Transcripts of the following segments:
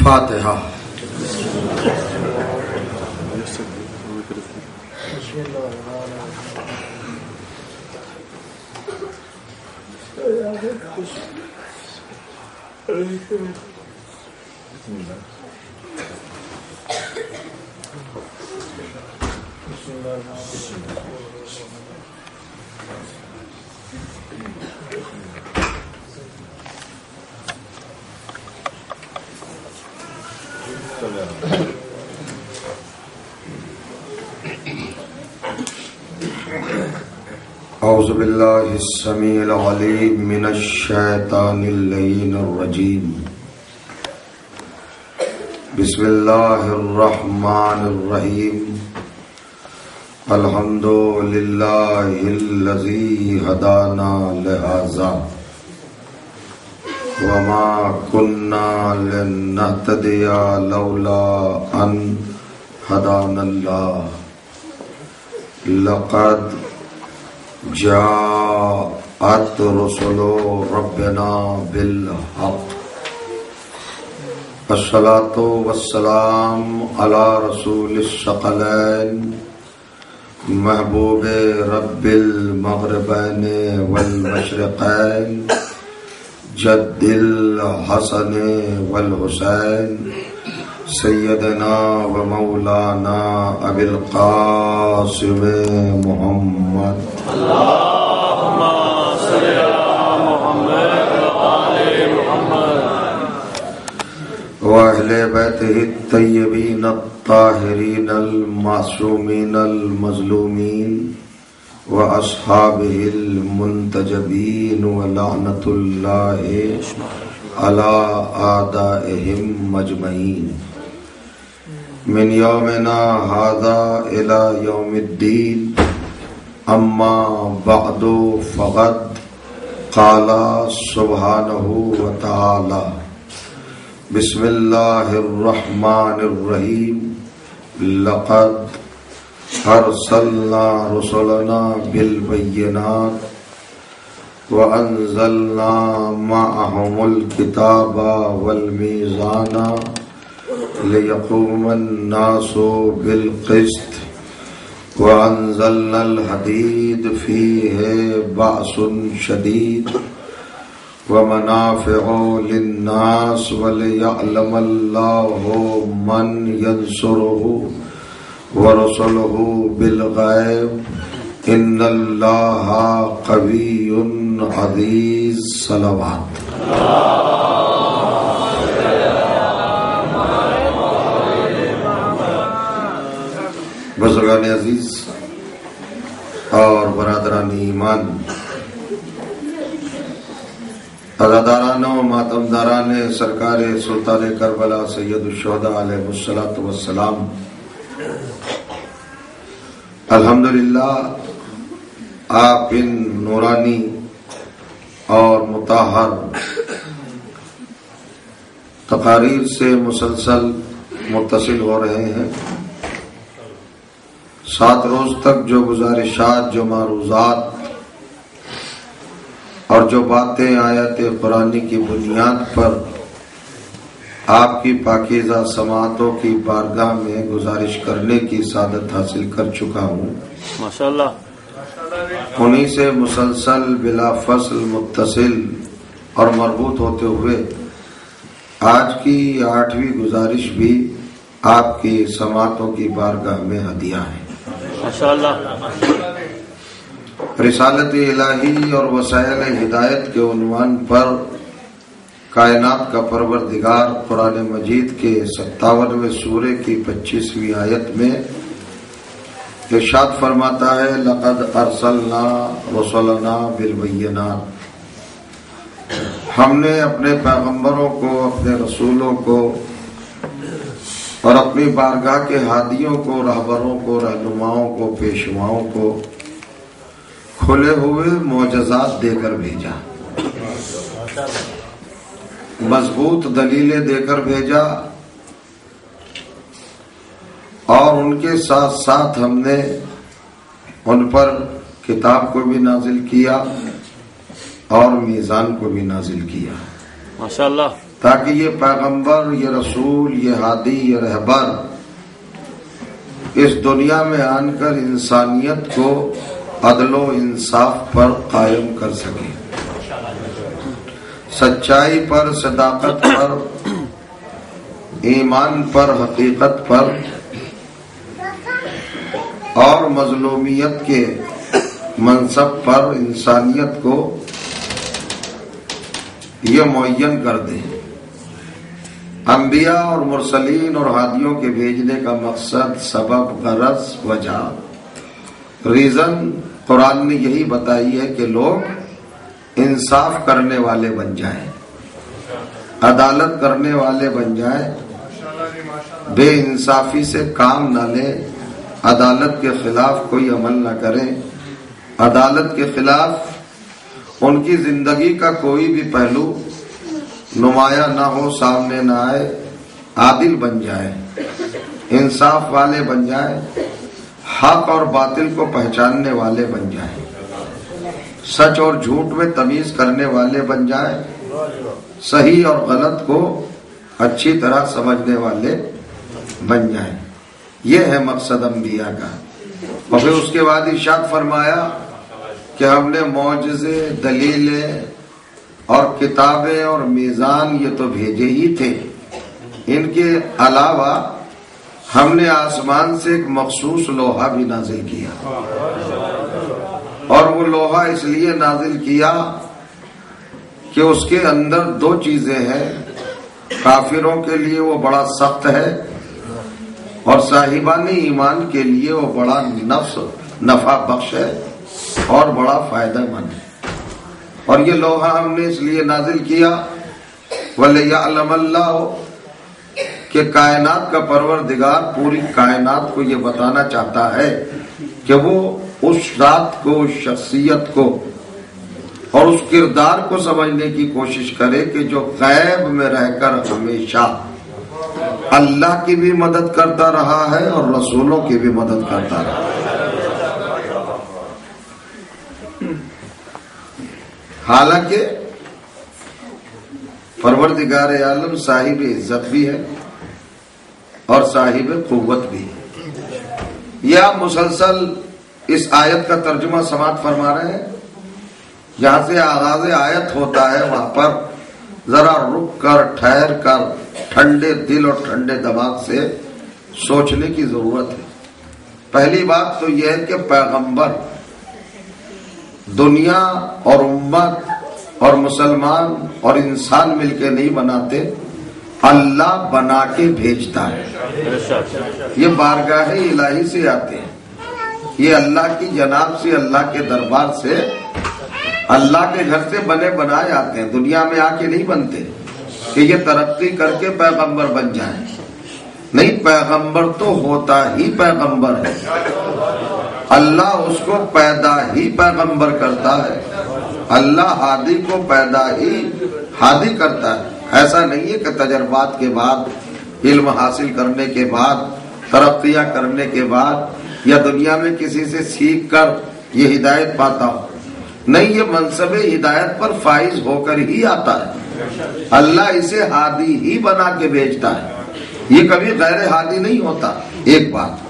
فاتحہ. اعوذ باللہ السمیع العلیم من الشیطان اللعین الرجیم. بسم اللہ الرحمن الرحیم. الحمد للہ الذی ہدانا لہذا وما كنا لنهتدي لولا ان هدانا الله. لقد جاءت رسل ربنا بالحق. الصلاة والسلام على رسول الثقلین محبوب رب المغربین والمشرقین جد الحسن والحسین سیدنا و مولانا ابی القاسم محمد اللہم صلی علی محمد وآل محمد و اہل بیتہ الطیبین الطاہرین المعصومین المظلومین و اصحابہ المنتجبین و لعنت اللہ علی اعدائہم مجمعین من یومنا ھذا الی یوم الدین. اما بعد فقد قال سبحانہ وتعالی بسم اللہ الرحمن الرحیم. لقد ارسلنا رسلنا بالبینات وانزلنا معهم الكتاب والمیزان لیقوم الناس بالقسط وانزلنا الحدید فیہ بأس شدید ومنافع للناس ولیعلم اللہ من ینصرہ ورسلہ بالغیب ان اللہ قوی عزیز. صلوات. بزرگان عزیز اور برادران ایمان، عزاداران و ماتمداران سرکار سلطان کربلا سید الشہداء علیہ الصلوۃ والسلام، الحمدللہ آپ ان نورانی اور مطہر تقاریر سے مسلسل متصل ہو رہے ہیں. 7 روز تک جو گزارشات، جو معروضات اور جو باتیں آیات قرآنی کی بنیاد پر آپ کی پاکیزہ سماعتوں کی بارگاہ میں گزارش کرنے کی سعادت حاصل کر چکا ہوں، ماشاءاللہ انہی سے مسلسل بلا فصل متصل اور مربوط ہوتے ہوئے آج کی 8ویں گزارش بھی آپ کی سماعتوں کی بارگاہ میں ہدیہ ہے. ماشاءاللہ. رسالت الہی اور وسائل ہدایت کے عنوان پر کائنات کا پروردگار قرآن مجید کے 57ویں سورے کی 25ویں آیت میں ارشاد فرماتا ہے، لقد ارسلنا رسلنا بالبینات. ہم نے اپنے پیغمبروں کو، اپنے رسولوں کو اور اپنی بارگاہ کے ہادیوں کو، رہبروں کو، رہنماؤں کو، پیشواؤں کو کھلے ہوئے معجزات دے کر بھیجا، مضبوط دلیلیں دے کر بھیجا، اور ان کے ساتھ ساتھ ہم نے ان پر کتاب کو بھی نازل کیا اور میزان کو بھی نازل کیا، ماشاءاللہ، تاکہ یہ پیغمبر، یہ رسول، یہ ہادی، یہ رہبر اس دنیا میں آن کر انسانیت کو عدل و انصاف پر قائم کر سکے، سچائی پر، صداقت پر، ایمان پر، حقیقت پر اور مظلومیت کے منصب پر انسانیت کو یہ معین کر دے۔ انبیاء اور مرسلین اور ہادیوں کے بھیجنے کا مقصد، سبب، غرض، وجہ، ریزن قرآن نے یہی بتائی ہے کہ لوگ انصاف کرنے والے بن جائیں، عدالت کرنے والے بن جائیں، بے انصافی سے کام نہ لیں، عدالت کے خلاف کوئی عمل نہ کریں، عدالت کے خلاف ان کی زندگی کا کوئی بھی پہلو نمایاں نہ ہو، سامنے نہ آئے، عادل بن جائیں، انصاف والے بن جائیں، حق اور باطل کو پہچاننے والے بن جائیں، سچ اور جھوٹ میں تمیز کرنے والے بن جائیں، صحیح اور غلط کو اچھی طرح سمجھنے والے بن جائیں۔ یہ ہے مقصد انبیاء کا۔ اور پھر اس کے بعد ارشاد فرمایا کہ ہم نے معجزے، دلیلیں اور کتابیں اور میزان یہ تو بھیجے ہی تھے، ان کے علاوہ ہم نے آسمان سے ایک مخصوص لوحہ بھی نازل کیا، اور وہ لوحہ اس لیے نازل کیا کہ اس کے اندر دو چیزیں ہیں، کافروں کے لیے وہ بڑا سخت ہے اور صاحبان ایمان کے لیے وہ بڑا نفع بخش ہے اور بڑا فائدہ مند ہے۔ اور یہ لوحہ ہم نے اس لیے نازل کیا وَلِيَعْلَمَ اللَّهُ کہ کائنات کا پروردگار پوری کائنات کو یہ بتانا چاہتا ہے کہ وہ اس ذات کو، اس شخصیت کو اور اس کردار کو سمجھنے کی کوشش کرے کہ جو غیب میں رہ کر ہمیشہ اللہ کی بھی مدد کرتا رہا ہے اور رسولوں کی بھی مدد کرتا رہا ہے۔ حالانکہ پروردگار عالم صاحب عزت بھی ہے اور صاحب قوت بھی ہے۔ یہ آپ مسلسل اس آیت کا ترجمہ سماعت فرما رہے ہیں، جہاں سے آغاز آیت ہوتا ہے وہاں پر ذرا رک کر، ٹھہر کر، ٹھنڈے دل اور ٹھنڈے دماغ سے سوچنے کی ضرورت ہے۔ پہلی بات تو یہ ہے کہ پیغمبر دنیا اور امت اور مسلمان اور انسان مل کے نہیں بناتے، اللہ بنا کے بھیجتا ہے۔ یہ بارگاہ الہی سے آتے ہیں، یہ اللہ کی جناب سے، اللہ کے دربار سے، اللہ کے گھر سے بنے بنائے آتے ہیں، دنیا میں آ کے نہیں بنتے کہ یہ ترقی کر کے پیغمبر بن جائیں۔ نہیں، پیغمبر تو ہوتا ہی پیغمبر ہے، اللہ اس کو پیدا ہی پیغمبر کرتا ہے، اللہ ہادی کو پیدا ہی ہادی کرتا ہے۔ ایسا نہیں ہے کہ تجربات کے بعد، علم حاصل کرنے کے بعد، ترقیاں کرنے کے بعد یا دنیا میں کسی سے سیکھ کر یہ ہدایت پاتا ہو، نہیں، یہ منصب ہدایت پر فائز ہو کر ہی آتا ہے، اللہ اسے ہادی ہی بنا کے بھیجتا ہے، یہ کبھی غیر ہادی نہیں ہوتا۔ ایک بات۔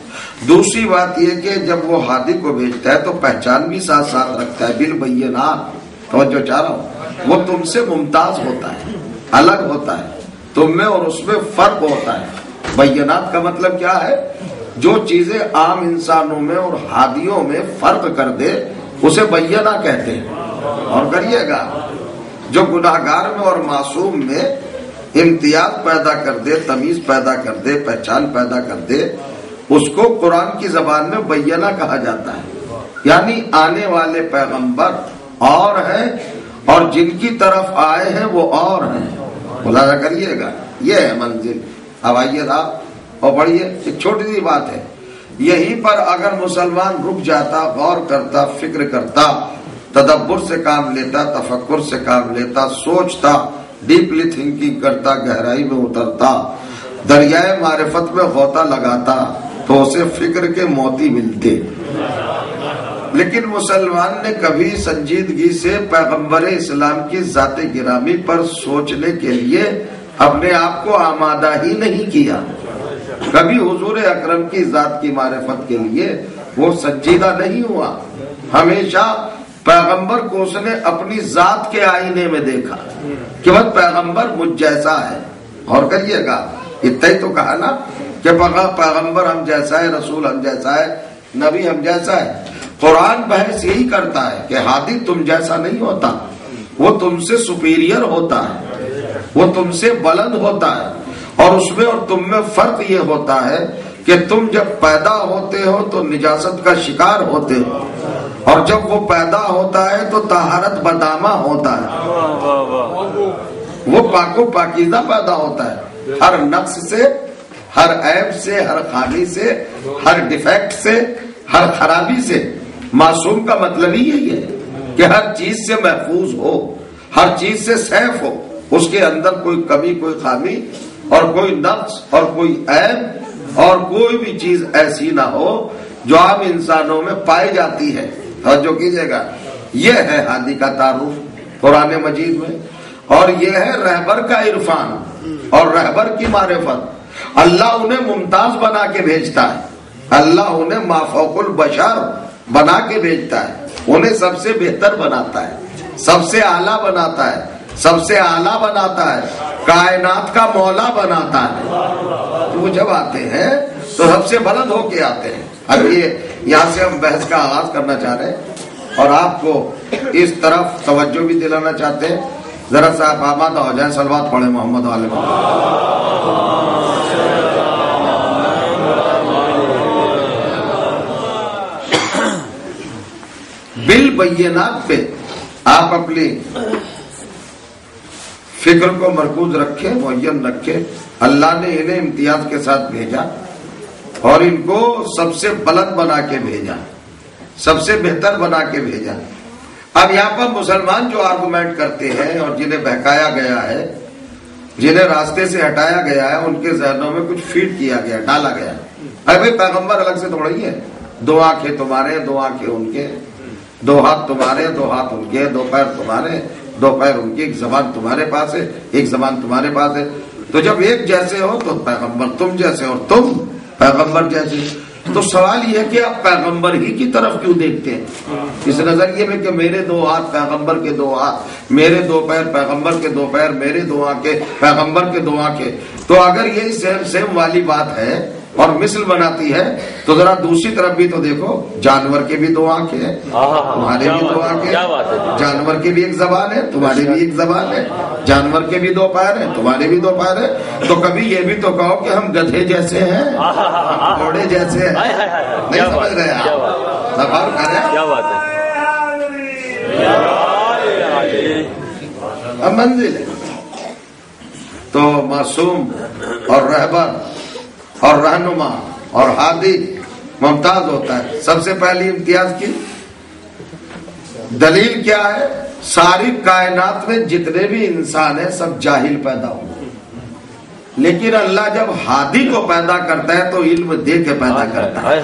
دوسری بات یہ کہ جب وہ ہادی کو بھیجتا ہے تو پہچان بھی ساتھ ساتھ رکھتا ہے، بالبینات۔ توجہ چاہ رہا ہوں، وہ تم سے ممتاز ہوتا ہے، الگ ہوتا ہے، تم میں اور اس میں فرق ہوتا ہے۔ بینات کا مطلب کیا ہے؟ جو چیزیں عام انسانوں میں اور ہادیوں میں فرق کر دے اسے بینہ کہتے ہیں۔ اور کریے گا، جو گناہگار میں اور معصوم میں امتیاز پیدا کر دے، تمیز پیدا کر دے، پہچان پیدا کر دے، اس کو قرآن کی زبان میں بینہ کہا جاتا ہے۔ یعنی آنے والے پیغمبر اور ہیں اور جن کی طرف آئے ہیں وہ اور ہیں۔ ملاحظہ کریے گا، یہ ہے منزل۔ اب آئیے آپ اور پڑھیے، ایک چھوٹی سی بات ہے، یہیں پر اگر مسلمان رک جاتا، غور کرتا، فکر کرتا، تدبر سے کام لیتا، تفکر سے کام لیتا، سوچتا، ڈیپلی تھنکنگ کرتا، گہرائی میں اترتا، دریائے معرفت میں غوطہ لگاتا، تو اسے فکر کے موتی ملتے۔ لیکن مسلمان نے کبھی سنجیدگی سے پیغمبر اسلام کی ذات گرامی پر سوچنے کے لیے اپنے آپ کو آمادہ ہی نہیں کیا. کبھی حضور اکرم کی ذات کی معرفت کے لیے وہ سنجیدہ نہیں ہوا. ہمیشہ پیغمبر کو اس نے اپنی ذات کے آئینے میں دیکھا کہ وہ پیغمبر مجھ جیسا ہے. اور کریے گا اتنا ہی تو کہا نا کہ پیغمبر ہم جیسا ہے، رسول ہم جیسا ہے، نبی ہم جیسا ہے. قرآن بحث یہی کرتا ہے کہ ہادی تم جیسا نہیں ہوتا، وہ تم سے سپیریئر ہوتا ہے، وہ تم سے بلند ہوتا ہے. اور اس میں اور تم میں فرق یہ ہوتا ہے کہ تم جب پیدا ہوتے ہو تو نجاست کا شکار ہوتے ہو، اور جب وہ پیدا ہوتا ہے تو طہارت بدامہ ہوتا ہے. وہ پاک و پاکیزہ پیدا ہوتا ہے، ہر نقص سے، ہر عیب سے، ہر خامی سے، ہر ڈیفیکٹ سے، ہر خرابی سے. معصوم کا مطلب ہی یہی ہے کہ ہر چیز سے محفوظ ہو، ہر چیز سے سیف ہو، اس کے اندر کوئی کمی، کوئی خامی اور کوئی نقص اور کوئی عیب اور کوئی بھی چیز ایسی نہ ہو جو عام انسانوں میں پائی جاتی ہے. توجہ کیجیے گا، یہ ہے ہادی کا تعارف قرآن مجید میں، اور یہ ہے رہبر کا عرفان اور رہبر کی معرفت. اللہ انہیں ممتاز بنا کے بھیجتا ہے، اللہ انہیں مافوق البشر بنا کے بھیجتا ہے، انہیں سب سے بہتر بناتا ہے، سب سے اعلیٰ بناتا ہے، سب سے اعلیٰ بناتا ہے، کائنات کا مولا بناتا ہے. وہ جب آتے ہیں تو سب سے بلند ہو کے آتے ہیں. اب یہ یہاں سے ہم بحث کا آغاز کرنا چاہ رہے ہیں اور آپ کو اس طرف توجہ بھی دلانا چاہتے ہیں. ذرا سا آپ آمادہ ہو جائیں، صلوات پڑھیں محمد والے بالبینات پہ آپ اپنی فکر کو مرکوز رکھیں، معین رکھیں. اللہ نے انہیں امتیاز کے ساتھ بھیجا اور ان کو سب سے بلند بنا کے بھیجا، سب سے بہتر بنا کے بھیجا. اب یہاں پر مسلمان جو آرگومنٹ کرتے ہیں اور جنہیں بہکایا گیا ہے، جنہیں راستے سے ہٹایا گیا ہے، ان کے ذہنوں میں کچھ فیڈ کیا گیا، ڈالا گیا. ارے پیغمبر الگ سے تھوڑا ہی ہے. 2 آنکھیں تمہارے، 2 آنکھیں ان کے، 2 ہاتھ تمہارے، 2 ہاتھ ان کے، 2 پیر تمہارے، 2 پیر ان کی، 1 زبان تمہارے پاس ہے، 1 زبان تمہارے پاس ہے. تو جب ایک جیسے ہو تو پیغمبر تم جیسے اور تم پیغمبر جیسے. تو سوال یہ ہے کہ آپ پیغمبر ہی کی طرف کیوں دیکھتے ہیں اس نظریے میں کہ میرے 2 ہاتھ پیغمبر کے 2 ہاتھ، میرے 2 پیر پیغمبر کے 2 پیر، میرے 2 آنکھیں پیغمبر کے 2 آنکھیں. تو اگر یہی سیم والی بات ہے اور مثل بناتی ہے تو ذرا دوسری طرف بھی تو دیکھو. جانور کے بھی 2 آنکھیں ہیں، تمہارے بھی 2 آنکھیں، جانور کی بھی 1 زبان ہے، تمہاری بھی 1 زبان ہے، جانور کے بھی 2 پیر ہیں، تمہارے بھی 2 پیر ہیں. تو کبھی یہ بھی تو کہو کہ ہم گدھے جیسے ہیں، گھوڑے جیسے ہیں. نہیں سمجھ رہے آپ؟ سفر کریں، کیا بات ہے. اب منزل ہے تو معصوم اور رہبر اور رہنما اور ہادی ممتاز ہوتا ہے. سب سے پہلی امتیاز کی دلیل کیا ہے؟ ساری کائنات میں جتنے بھی انسان ہیں سب جاہل پیدا ہوئے، لیکن اللہ جب ہادی کو پیدا کرتا ہے تو علم دے کے پیدا کرتا ہے.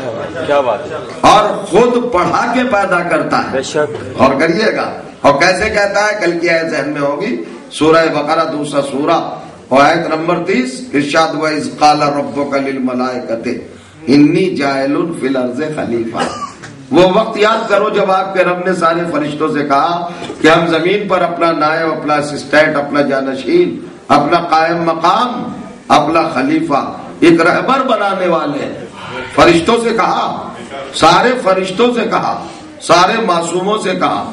کیا بات ہے. اور خود پڑھا کے پیدا کرتا ہے. بے شک. اور کریے گا. اور کیسے کہتا ہے؟ کل کی آیت ذہن میں ہوگی، سورہ بقرہ 2 سورہ اور آیت نمبر 30. ارشاد ہوا اذ قال ربک للملائکۃ انی جاعل فی الارض خلیفہ. وہ وقت یاد کرو جب آپ کے رب نے سارے فرشتوں سے کہا کہ ہم زمین پر اپنا نائب، اپنا اسسٹنٹ، اپنا جانشین، اپنا قائم مقام، اپنا خلیفہ، ایک رہبر بنانے والے ہیں. فرشتوں سے کہا، سارے فرشتوں سے کہا، سارے معصوموں سے کہا،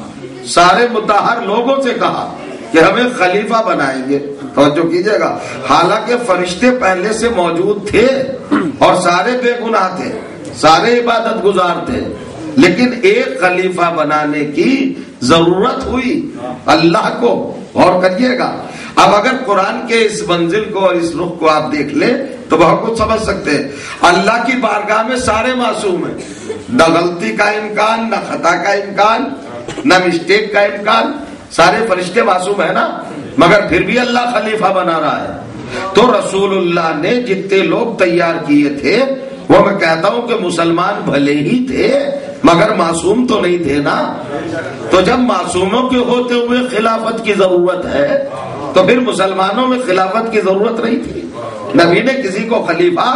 سارے مطہر لوگوں سے کہا کہ ہمیں خلیفہ بنائیں گے. توجہ کیجئے گا. حالانکہ فرشتے پہلے سے موجود تھے اور سارے بے گناہ تھے، سارے عبادت گزار تھے، لیکن ایک خلیفہ بنانے کی ضرورت ہوئی اللہ کو. اور کریے گا. اب اگر قرآن کے اس منزل کو اور اس رخ کو آپ دیکھ لیں تو بہت کچھ سمجھ سکتے ہیں. اللہ کی بارگاہ میں سارے معصوم ہیں، نہ غلطی کا امکان، نہ خطا کا امکان، نہ مسٹیک کا امکان. سارے فرشتے معصوم ہیں نا، مگر پھر بھی اللہ خلیفہ بنا رہا ہے. تو رسول اللہ نے جتنے لوگ تیار کیے تھے وہ میں کہتا ہوں کہ مسلمان بھلے ہی تھے مگر معصوم تو نہیں تھے نا. تو جب معصوموں کے ہوتے ہوئے خلافت کی ضرورت ہے تو پھر مسلمانوں میں خلافت کی ضرورت نہیں تھی. نبی نے کسی کو خلیفہ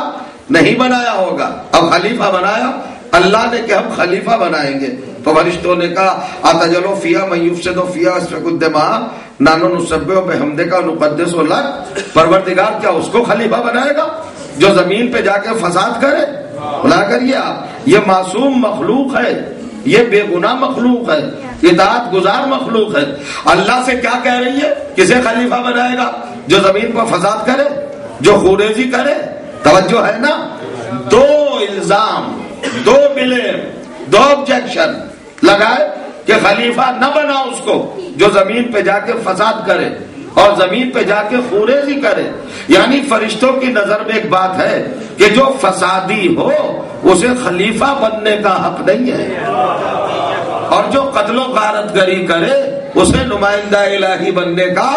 نہیں بنایا ہوگا. اب خلیفہ بنایا اللہ نے کہ ہم خلیفہ بنائیں گے تو فرشتوں نے کہا اتجلو فیہا من یفسد فیہا ویسفک الدماء نحن نسبح بحمدک ونقدس لک. پروردگار کیا اس کو خلیفہ بنائے گا جو زمین پہ جا کے فساد کرے؟ بلا کریے آپ. یہ معصوم مخلوق ہے, یہ بے گناہ مخلوق ہے, اطاعت گزار مخلوق ہے. اللہ سے کیا کہہ رہی ہے؟ کسے خلیفہ بنائے گا؟ جو زمین پر فساد کرے, جو خوریزی کرے. توجہ ہے نا. دو الزام, دو بلیم, دو آبجیکشن لگائے کہ خلیفہ نہ بنا اس کو جو زمین پہ جا کے فساد کرے اور زمین پہ جا کے خوریزی کرے. یعنی فرشتوں کی نظر میں ایک بات ہے کہ جو فسادی ہو اسے خلیفہ بننے کا حق نہیں ہے, اور جو قتل و غارت گری کرے اسے نمائندہ الہی بننے کا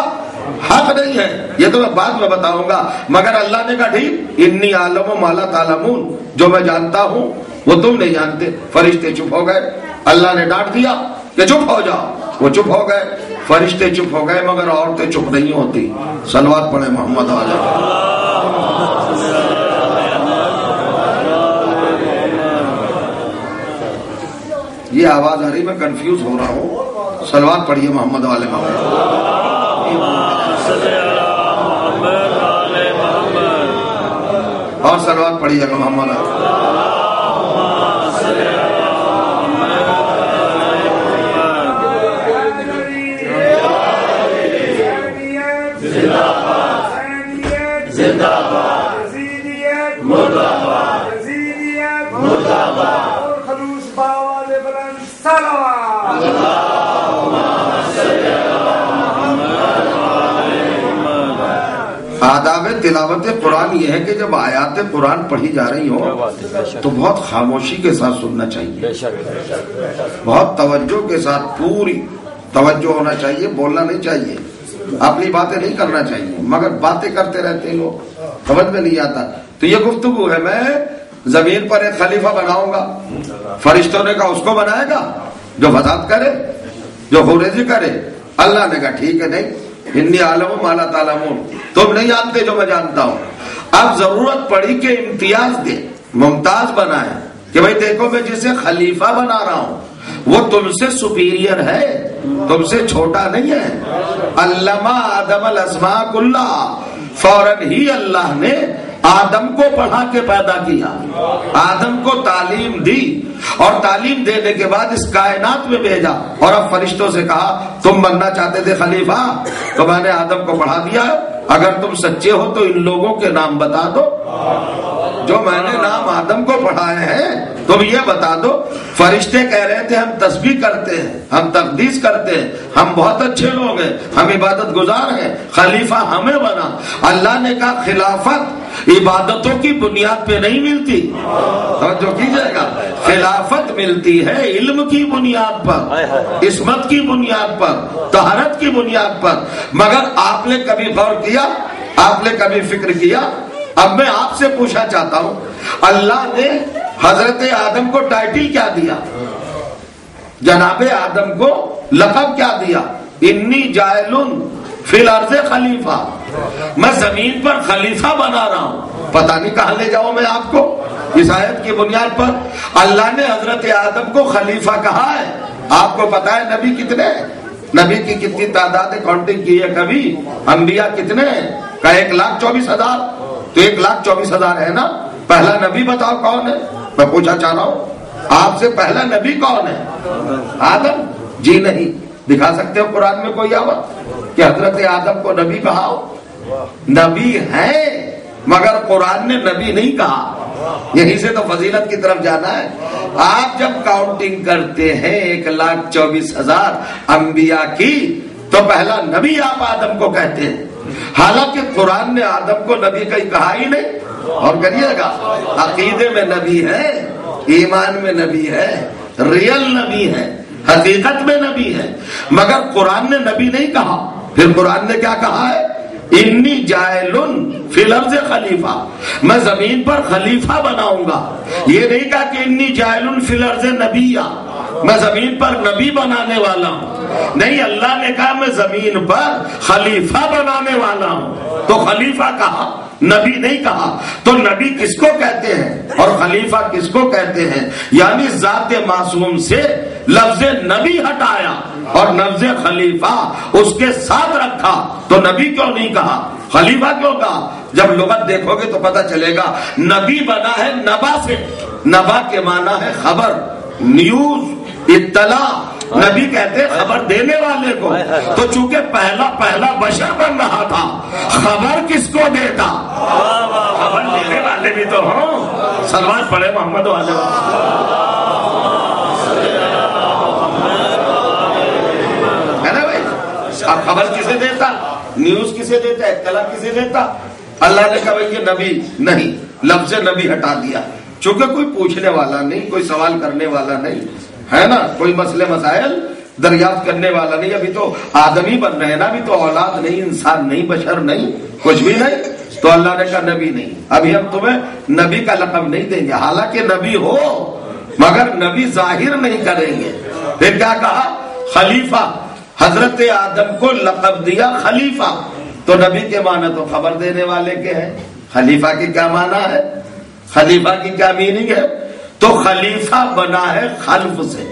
حق نہیں ہے. یہ تو میں بعد میں بتاؤں گا. مگر اللہ نے کہا ٹھیک, انی اعلم ما لا تعلمون, جو میں جانتا ہوں وہ تم نہیں جانتے. فرشتے چپ ہو گئے. اللہ نے ڈانٹ دیا کہ چپ ہو جاؤ, وہ چپ ہو گئے. فرشتے چپ ہو گئے مگر عورتیں چپ نہیں ہوتی. صلوات پڑھیں محمد علیہ. یہ آواز آ رہی, میں کنفیوز ہو رہا ہوں. صلوات پڑھیے محمد والے محمد. اور صلوات پڑھیے گا محمد علیہ. آداب تلاوت قرآن یہ ہے کہ جب آیات قرآن پڑھی جا رہی ہو تو بہت خاموشی کے ساتھ سننا چاہیے, بہت توجہ کے ساتھ, پوری توجہ ہونا چاہیے. بولنا نہیں چاہیے, اپنی باتیں نہیں کرنا چاہیے. مگر باتیں کرتے رہتے ہیں لوگ, سمجھ میں نہیں آتا. تو یہ گفتگو ہے, میں زمین پر ایک خلیفہ بناؤں گا. فرشتوں نے کہا اس کو بنائے گا جو فساد کرے, جو خوریزی کرے. اللہ نے کہا ٹھیک ہے, نہیں, انی اعلم ما لا تعلمون, تم نہیں جانتے جو میں جانتا ہوں. اب ضرورت پڑی کہ امتیاز دے, ممتاز بنائے کہ بھائی دیکھو میں جسے خلیفہ بنا رہا ہوں وہ تم سے سپیریئر ہے, تم سے چھوٹا نہیں ہے. علمہ آدم الاسماء کلھا, فوراً ہی اللہ نے آدم کو پڑھا کے پیدا کیا, آدم کو تعلیم دی اور تعلیم دینے کے بعد اس کائنات میں بھیجا. اور اب فرشتوں سے کہا تم بننا چاہتے تھے خلیفہ تو میں نے آدم کو پڑھا دیا, اگر تم سچے ہو تو ان لوگوں کے نام بتا دو جو میں نے نام آدم کو پڑھائے ہیں, تم یہ بتا دو. فرشتے کہہ رہے تھے ہم تسبیح کرتے ہیں, ہم تقدیس کرتے ہیں, ہم بہت اچھے لوگ ہیں, ہم عبادت گزار ہیں, خلیفہ ہمیں بنا. اللہ نے کہا خلافت عبادتوں کی بنیاد پہ نہیں ملتی, جو کیجئے گا, خلافت ملتی ہے علم کی بنیاد پر, عصمت کی بنیاد پر, طہارت کی بنیاد پر. مگر آپ نے کبھی غور کیا, آپ نے کبھی فکر کیا؟ اب میں آپ سے پوچھنا چاہتا ہوں, اللہ نے حضرت آدم کو ٹائٹل کیا دیا؟ جناب آدم کو لقب کیا دیا؟ انی جاعل فی الارض خلیفہ, میں زمین پر خلیفہ بنا رہا ہوں. پتہ نہیں کہاں لے جاؤں میں آپ کو. اس آیت کی بنیاد پر اللہ نے حضرت آدم کو خلیفہ کہا ہے. آپ کو پتا ہے نبی کتنے ہیں؟ نبی کی کتنی تعداد کاؤنٹنگ کی ہے کبھی؟ انبیاء کتنے ہیں؟ کہ 1,24,000. تو 1,24,000 ہے نا. پہلا نبی بتاؤ کون ہے؟ میں پوچھنا چاہ رہا ہوں آپ سے, پہلا نبی کون ہے؟ آدم؟ جی نہیں. دکھا سکتے ہو قرآن میں کوئی آیت کہ حضرت آدم کو نبی کہا ہو؟ نبی ہیں مگر قرآن نے نبی نہیں کہا. یہیں سے تو فضیلت کی طرف جانا ہے. آپ جب کاؤنٹنگ کرتے ہیں 1,24,000 انبیاء کی تو پہلا نبی آپ آدم کو کہتے ہیں, حالانکہ قرآن نے آدم کو نبی کہیں کہا ہی نہیں. اور کریے گا, عقیدے میں نبی ہے, ایمان میں نبی ہے, ریئل نبی ہے, حقیقت میں نبی ہے, مگر قرآن نے نبی نہیں کہا. پھر قرآن نے کیا کہا ہے؟ انی جاعلن فی الارض خلیفہ، میں زمین پر خلیفہ بناؤں گا. یہ نہیں کہا کہ انی جاعلن فی الارض نبیہ، میں زمین پر نبی بنانے والا ہوں. نہیں، اللہ نے کہا میں زمین پر خلیفہ بنانے والا ہوں. تو خلیفہ کہا، نبی نہیں کہا. تو نبی کس کو کہتے ہیں اور خلیفہ کس کو کہتے ہیں؟ یعنی ذات معصوم سے لفظ نبی ہٹایا اور لفظ خلیفہ اس کے ساتھ رکھا. تو نبی کیوں نہیں کہا، خلیفہ کیوں کہا؟ جب لغت دیکھو گے تو پتہ چلے گا. نبی بنا ہے نبا سے، نبا کے معنی ہے خبر، نیوز، اطلاع. نبی کہتے خبر دینے والے کو. تو چونکہ پہلا بشر بن رہا تھا، خبر کس کو دیتا؟ خبر دینے والے بھی تو ہوں. سلوات پڑھے محمد والے. ہے نا بھائی؟ اب خبر کسے دیتا، نیوز کسے دیتا، اطلاع کسے دیتا؟ اللہ نے کہا بھائی یہ نبی نہیں، لفظ نبی ہٹا دیا. چونکہ کوئی پوچھنے والا نہیں، کوئی سوال کرنے والا نہیں ہے نا، کوئی مسئلے مسائل دریافت کرنے والا نہیں. ابھی تو آدمی بن رہے ہیں نا، ابھی تو اولاد نہیں، انسان نہیں، بشر نہیں، کچھ بھی نہیں. تو اللہ نے کہا نبی نہیں. ابھی ہم تمہیں نبی کا لقب نہیں دیں گے، حالانکہ نبی ہو مگر نبی ظاہر نہیں کریں گے. پھر کیا کہا؟ خلیفہ. حضرت آدم کو لقب دیا خلیفہ. تو نبی کے معنی تو خبر دینے والے کے ہیں. خلیفہ کی کیا معنی ہے، خلیفہ کی کیا میننگ ہے؟ تو خلیفہ بنا ہے خلف سے.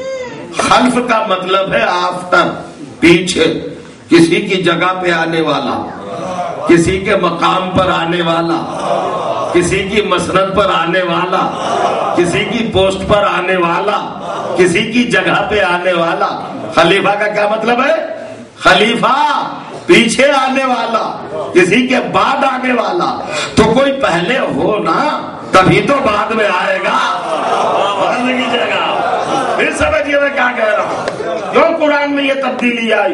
خلف کا مطلب ہے آفٹر، پیچھے، کسی کی جگہ پہ آنے والا، کسی کے مقام پر آنے والا، کسی کی مسند پر آنے والا، کسی کی پوسٹ پر آنے والا، کسی کی جگہ پہ آنے والا. خلیفہ کا کیا مطلب ہے؟ خلیفہ پیچھے آنے والا، کسی کے بعد آنے والا. تو کوئی پہلے ہو نا تبھی تو بعد میں آئے گا. پھر سمجھیے میں کیا کہہ رہا ہوں. کیوں قرآن میں یہ تبدیلی آئی؟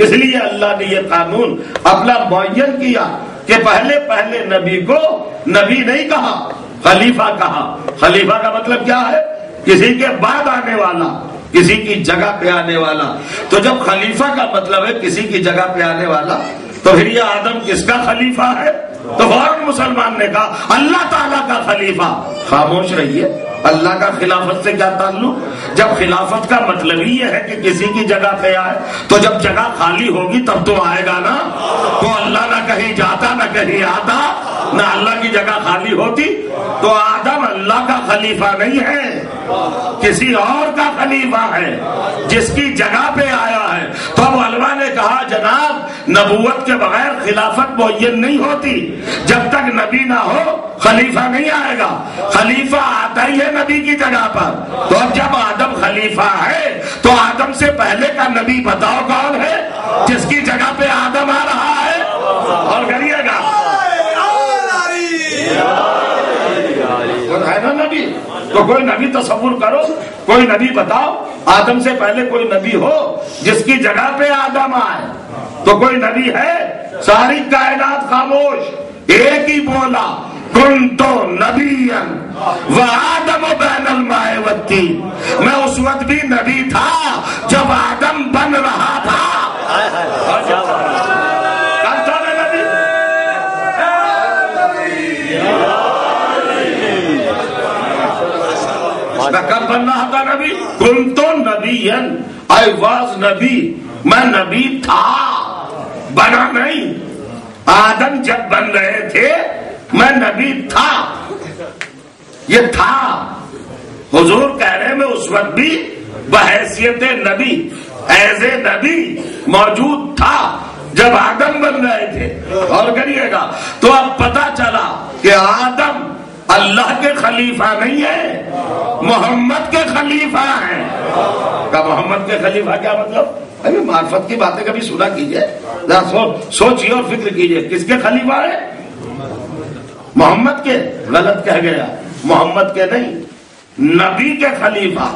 اس لیے اللہ نے یہ قانون اپنا معین کیا کہ پہلے نبی کو نبی نہیں کہا، خلیفہ کہا. خلیفہ کا مطلب کیا ہے؟ کسی کے بعد آنے والا، کسی کی جگہ پہ آنے والا. تو جب خلیفہ کا مطلب ہے کسی کی جگہ پہ آنے والا، تو پھر یہ آدم کس کا خلیفہ ہے؟ تو فوراً مسلمان نے کہا اللہ تعالیٰ کا خلیفہ. خاموش رہیے، اللہ کا خلافت سے کیا تعلق؟ جب خلافت کا مطلب ہی یہ ہے کہ کسی کی جگہ پہ آئے، تو جب جگہ خالی ہوگی تب تو آئے گا نا. تو اللہ نہ کہیں جاتا نہ کہیں آتا، نہ اللہ کی جگہ خالی ہوتی. تو آدم اللہ کا خلیفہ نہیں ہے، کسی اور کا خلیفہ ہے جس کی جگہ پہ آیا ہے. تو اب علماء نے کہا جناب نبوت کے بغیر خلافت معین نہیں ہوتی. جب تک نبی نہ ہو خلیفہ نہیں آئے گا. خلیفہ آتا ہی ہے نبی کی جگہ پر. تو اب جب آدم خلیفہ ہے تو آدم سے پہلے کا نبی بتاؤ کون ہے جس کی جگہ پہ آدم آ رہا ہے؟ اور کریے گا ہے نا نبی. تو کوئی نبی تصور کرو، کوئی نبی بتاؤ آدم سے پہلے کوئی نبی ہو جس کی جگہ پہ آدم آئے. تو کوئی نبی ہے؟ ساری کائنات خاموش، ایک ہی بولا کنتو نبیا وآدم بین الماء والطین. میں اس وقت بھی نبی تھا جب آدم بن رہا تھا. کب بن رہا تھا نبی؟ کنتو نبیا، I was نبی، میں نبی تھا، بنا نہیں. آدم جب بن رہے تھے میں نبی تھا. یہ تھا حضور کہہ رہے میں اس وقت بھی بحیثیت نبی، ایز اے نبی موجود تھا جب آدم بن رہے تھے. اور کریے گا تو اب پتا چلا کہ آدم اللہ کے خلیفہ نہیں ہے، محمد کے خلیفہ ہیں. کا محمد کے خلیفہ کیا مطلب؟ ابھی معرفت کی باتیں کبھی سنا کیجئے، سوچیے اور فکر کیجئے. کس کے خلیفہ ہے؟ محمد کے. غلط کہہ گیا، محمد کے نہیں، نبی کے خلیفہ.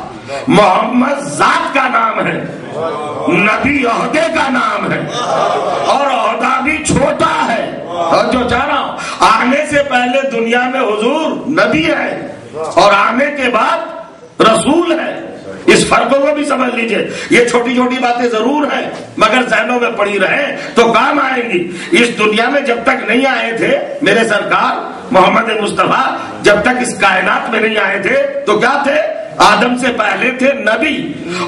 محمد ذات کا نام ہے، نبی عہدے کا نام ہے، اور عہدہ بھی چھوٹا ہے. اور جو چاہ رہا ہوں آنے سے پہلے دنیا میں حضور نبی ہے اور آنے کے بعد رسول ہے. اس فرق کو بھی سمجھ لیجئے. یہ چھوٹی چھوٹی باتیں ضرور ہیں مگر ذہنوں میں پڑی رہیں تو کام آئیں گی. اس دنیا میں جب تک نہیں آئے تھے میرے سرکار محمد مصطفیٰ، جب تک اس کائنات میں نہیں آئے تھے تو کیا تھے؟ آدم سے پہلے تھے نبی.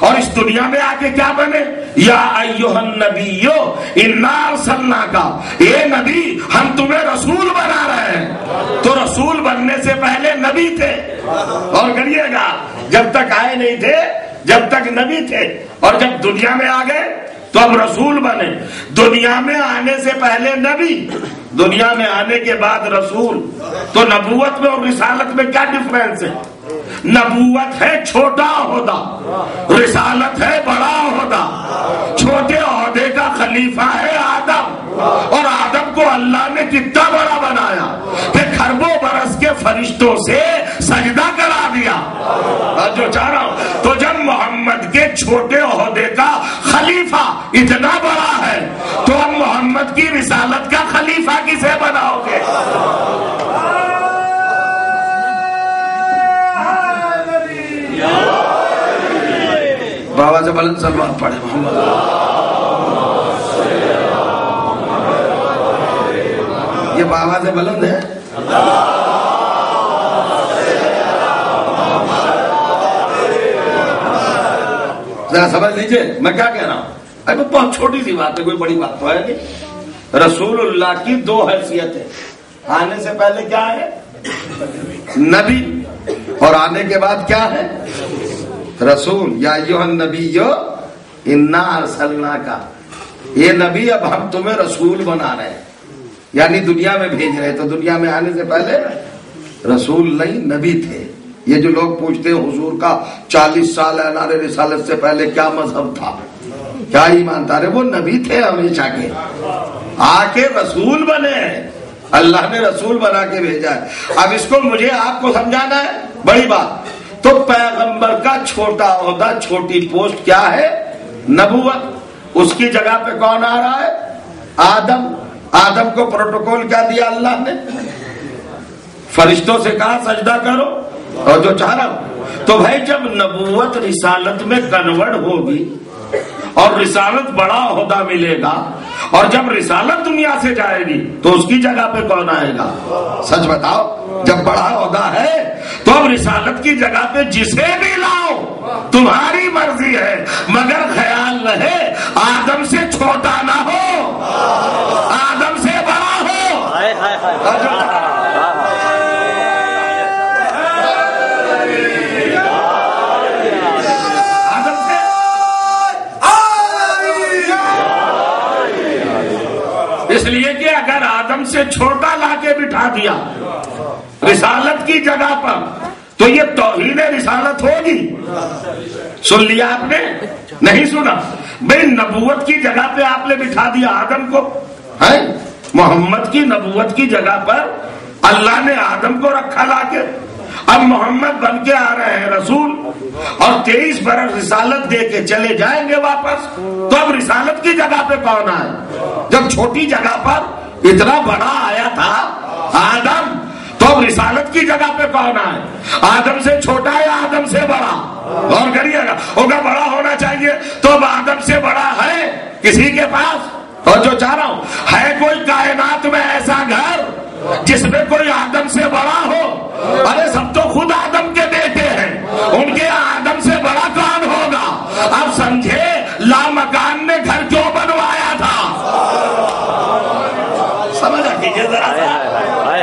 اور اس دنیا میں آ کے کیا بنے؟ یا ایھا النبی انا ارسلناک، اے نبی ہم تمہیں رسول بنا رہے ہیں. تو رسول بننے سے پہلے نبی تھے. اور کریے گا جب تک آئے نہیں تھے جب تک نبی تھے، اور جب دنیا میں آ گئے تو اب رسول بنے. دنیا میں آنے سے پہلے نبی، دنیا میں آنے کے بعد رسول. تو نبوت میں اور رسالت میں کیا ڈفرینس ہے؟ نبوت ہے چھوٹا عہدہ، رسالت ہے بڑا عہدہ. چھوٹے عہدے کا خلیفہ ہے آدم، اور آدم کو اللہ نے کتنا بڑا بنایا کہ کھربوں برس کے فرشتوں سے سجدہ کرا دیا. جو چاہ رہا ہوں تو جب محمد کے چھوٹے عہدے کا خلیفہ اتنا بڑا ہے تو اب محمد کی رسالت کا خلیفہ کسے بناؤ گے؟ بابا سے بلند سلمان پڑھے محمد. یہ بابا سے بلند ہے. ذرا سمجھ لیجئے میں کیا کہہ رہا ہوں. ابھی بہت چھوٹی سی بات ہے، کوئی بڑی بات تو ہے نہیں. رسول اللہ کی دو حیثیت ہے. آنے سے پہلے کیا ہے؟ نبی، اور آنے کے بعد کیا ہے؟ رسول. یا ایھا النبی انا ارسلناک، یہ نبی اب ہم تمہیں رسول بنا رہے ہیں، یعنی دنیا میں بھیج رہے. تو دنیا میں آنے سے پہلے رسول نہیں نبی تھے. یہ جو لوگ پوچھتے ہیں حضور کا 40 سال اعلان رسالت سے پہلے کیا مذہب تھا، کیا ایمان تھا، وہ نبی تھے ہمیشہ کے، آ کے رسول بنے ہیں. اللہ نے رسول بنا کے بھیجا ہے. اب اس کو مجھے آپ کو سمجھانا ہے بڑی بات. تو پیغمبر کا چھوٹا عہدہ، چھوٹی پوسٹ کیا ہے؟ نبوت. اس کی جگہ پہ کون آ رہا ہے؟ آدم. آدم کو پروٹوکول کیا دیا اللہ نے؟ فرشتوں سے کہا سجدہ کرو. اور جو چاہ رہا ہوں تو بھائی جب نبوت رسالت میں کنورٹ ہوگی اور رسالت بڑا عہدہ ملے گا، اور جب رسالت دنیا سے جائے گی تو اس کی جگہ پہ کون آئے گا؟ سچ بتاؤ. جب بڑا عہدہ ہے تو اب رسالت کی جگہ پہ جسے بھی لاؤ تمہاری مرضی ہے، مگر خیال رہے آدم سے چھوٹا نہ ہو، آدم سے بڑا ہو. اس لیے کہ اگر آدم سے چھوٹا لا کے بٹھا دیا رسالت کی جگہ پر تو یہ توہین رسالت ہوگی. سن لیا آپ نے؟ نہیں سنا؟ بھائی نبوت کی جگہ پہ آپ نے بٹھا دیا آدم کو، ہے محمد کی نبوت کی جگہ پر اللہ نے آدم کو رکھا لا کے. اب محمد بن کے آ رہے ہیں رسول، اور 23 برس رسالت دے کے چلے جائیں گے واپس. تو اب رسالت کی جگہ پہ کون آئے؟ جب چھوٹی جگہ پر اتنا بڑا آیا تھا آدم، تو اب رسالت کی جگہ پہ کون آئے؟ آدم سے چھوٹا یا آدم سے بڑا؟ غور کریے گا. ہوگا بڑا ہونا چاہیے تو اب آدم سے بڑا ہے کسی کے پاس؟ اور جو چاہ رہا ہوں ہے کوئی کائنات میں ایسا گھر جس میں کوئی آدم سے بڑا ہو؟ ارے سب تو خود آدم کے بیٹے ہیں، ان کے آدم سے بڑا کون ہوگا؟ اب سمجھے لامکان نے گھر کیوں بنوایا تھا؟ سمجھ لیجیے ذرا.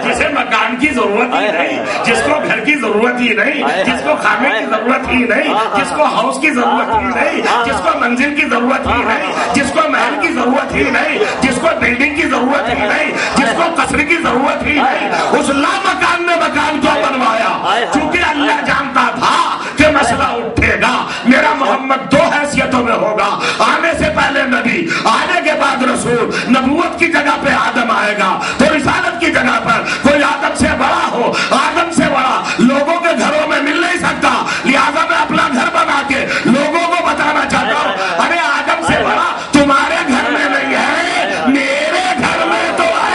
جسے مکان کی ضرورت ہی نہیں، جس کو گھر کی ضرورت ہی نہیں، جس کو کھانے کی ضرورت ہی نہیں، جس کو ہاؤس کی ضرورت ہی نہیں، جس کو منزل کی ضرورت ہی نہیں، جس کو محل کی ضرورت ہی نہیں، جس کو بلڈنگ کی ضرورت ہی نہیں، جس کو قصر کی ضرورت ہی نہیں، اس لامکان نے مکان کیوں بنوایا؟ چونکہ اللہ جانتا تھا کہ مسئلہ اٹھے گا. میرا محمد 2 حیثیتوں میں ہوگا، آنے سے پہلے نبی، آنے کے بعد رسول. نبوت کی جگہ پہ آدم آئے گا تو رسالت کی جگہ پر کوئی آدم سے بڑا ہو. آدم سے بڑا لوگوں کے گھروں میں مل نہیں سکتا، لہذا میں اپنا گھر بنا کے لوگوں کو بتانا چاہتا ہوں ارے آدم سے بڑا تمہارے گھر میں نہیں ہے، میرے گھر میں تو ہے.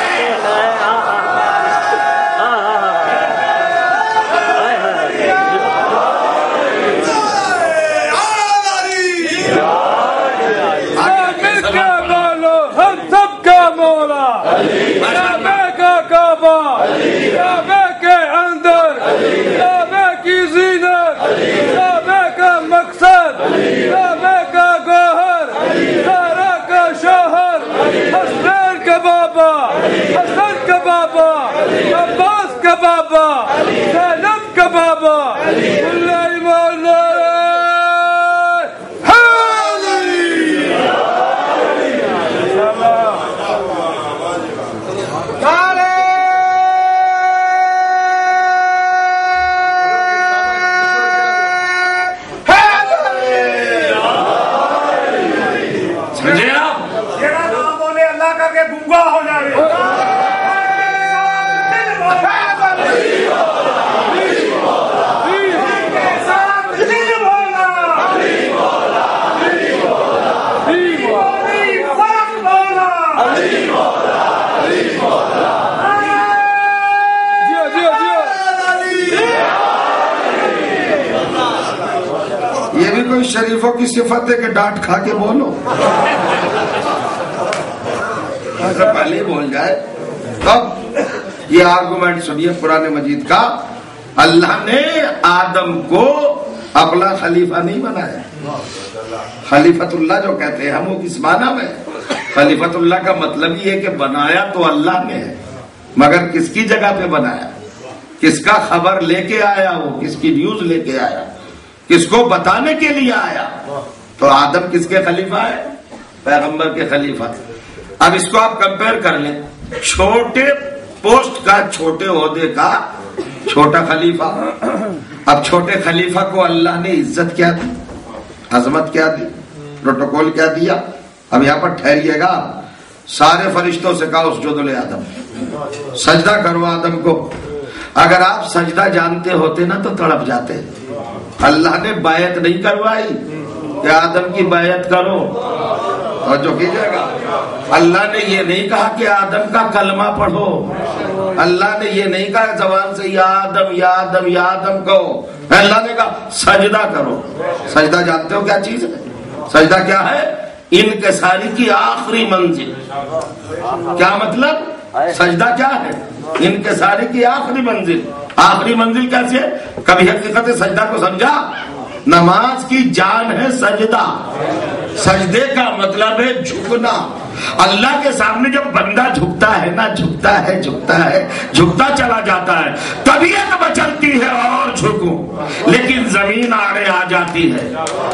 گواہ ہو جائے. یہ بھی کوئی شریفوں کی صفت ہے کہ ڈانٹ کھا کے بولو. پہلے ہی بول جائے. تب یہ آرگومنٹ سنیے قرآن مجید کا. اللہ نے آدم کو اپنا خلیفہ نہیں بنایا. خلیفت اللہ جو کہتے ہیں ہم وہ کس معنی میں؟ خلیفت اللہ کا مطلب یہ ہے کہ بنایا تو اللہ نے ہے، مگر کس کی جگہ پہ بنایا؟ کس کا خبر لے کے آیا؟ وہ کس کی نیوز لے کے آیا؟ کس کو بتانے کے لیے آیا؟ تو آدم کس کے خلیفہ ہے؟ پیغمبر کے خلیفہ. اب اس کو آپ کمپیئر کر لیں. چھوٹے پوسٹ کا، چھوٹے عہدے کا چھوٹا خلیفہ. اب چھوٹے خلیفہ کو اللہ نے عزت کیا دی، عظمت کیا دی، پروٹوکول کیا دیا. اب یہاں پر ٹھہریے گا. سارے فرشتوں سے کہا اسجدوا لآدم، سجدہ کرو آدم کو. اگر آپ سجدہ جانتے ہوتے نا تو تڑپ جاتے. اللہ نے بیعت نہیں کروائی کہ آدم کی بیعت کرو. اور جو کیجیے گا، اللہ نے یہ نہیں کہا کہ آدم کا کلمہ پڑھو. اللہ نے یہ نہیں کہا زبان سے یا آدم یا آدم یا آدم کہو. اللہ نے کہا سجدہ کرو. سجدہ جانتے ہو کیا چیز ہے؟ سجدہ کیا ہے؟ انکساری کی آخری منزل. کیا مطلب؟ سجدہ کیا ہے؟ انکساری کی آخری منزل. آخری منزل کیسے؟ کبھی حقیقت سجدہ کو سمجھا؟ نماز کی جان ہے سجدہ. سجدے کا مطلب ہے جھکنا. اللہ کے سامنے جب بندہ جھکتا ہے نا، جھکتا ہے جھکتا چلا جاتا ہے، طبیعت مچلتی ہے اور جھکوں، لیکن زمین آڑے آ جاتی ہے.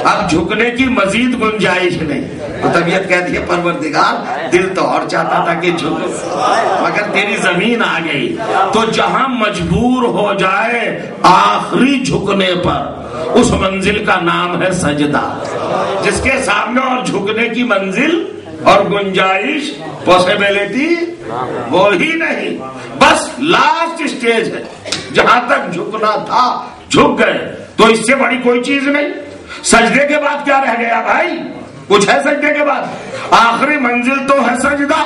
اب جھکنے کی مزید گنجائش نہیں. تو طبیعت کہتی ہے پروردگار دل تو اور چاہتا تھا کہ جھکو، مگر تیری زمین آ گئی. تو جہاں مجبور ہو جائے آخری جھکنے پر، اس منزل کا نام ہے سجدہ. جس کے سامنے اور جھکنے کی منزل اور گنجائش، پاسبلٹی وہی نہیں، بس لاسٹ سٹیج ہے. جہاں تک جھکنا تھا جھک گئے. تو اس سے بڑی کوئی چیز نہیں. سجدے کے بعد کیا رہ گیا بھائی؟ کچھ ہے سجدے کے بعد؟ آخری منزل تو ہے سجدہ.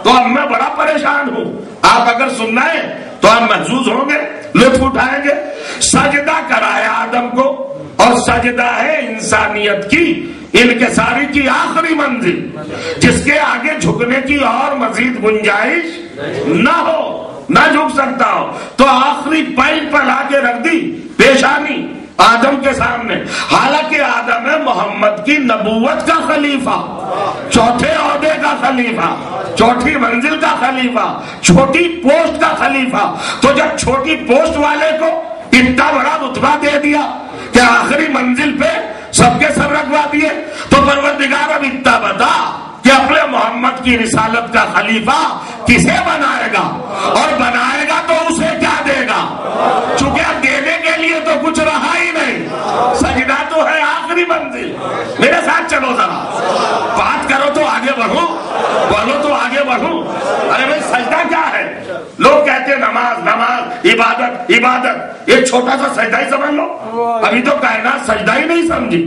تو اب میں بڑا پریشان ہوں. آپ اگر سننا ہے تو آپ محظوظ ہوں گے، لطف اٹھائیں گے. سجدہ کرایا آدم کو، اور سجدہ ہے انسانیت کی انکساری کی آخری منزل، جس کے آگے جھکنے کی اور مزید گنجائش نہ ہو، نہ جھک سکتا ہو. تو آخری پوائنٹ پر لا کے رکھ دی پیشانی آدم کے سامنے. حالانکہ آدم ہے محمد کی نبوت کا خلیفہ، چوتھے عہدے کا خلیفہ، چوتھی منزل کا خلیفہ، چھوٹی پوسٹ کا خلیفہ. تو جب چھوٹی پوسٹ والے کو اتنا بڑا رتبہ دے دیا کہ آخری منزل پہ سب کے سر رکھوا دیے، تو پروردگار اب اتنا بتا کہ اپنے محمد کی رسالت کا خلیفہ کسے بنائے گا، اور بنائے گا تو اسے کیا دے گا؟ چونکہ اب دینے کے لیے تو کچھ رہا ہی نہیں. سجدہ تو ہے آخری منزل. میرے ساتھ چلو ذرا، بات کرو تو آگے بڑھو، بولو تو آگے بڑھو. ارے بھائی سجدہ کیا ہے؟ لوگ کہتے ہیں نماز نماز، عبادت عبادت. ایک چھوٹا سا سجدہ ہی سمجھ لو. ابھی تو کائنات سجدہ ہی نہیں سمجھی.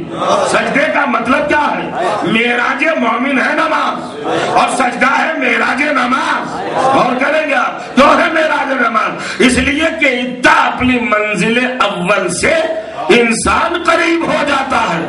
سجدے کا مطلب کیا ہے؟ معراج مومن ہے نماز، اور سجدہ ہے معراج نماز. اور کریں گے آپ کیوں ہے معراج نماز؟ اس لیے کہ اتنا اپنی منزل اول سے انسان قریب ہو جاتا ہے.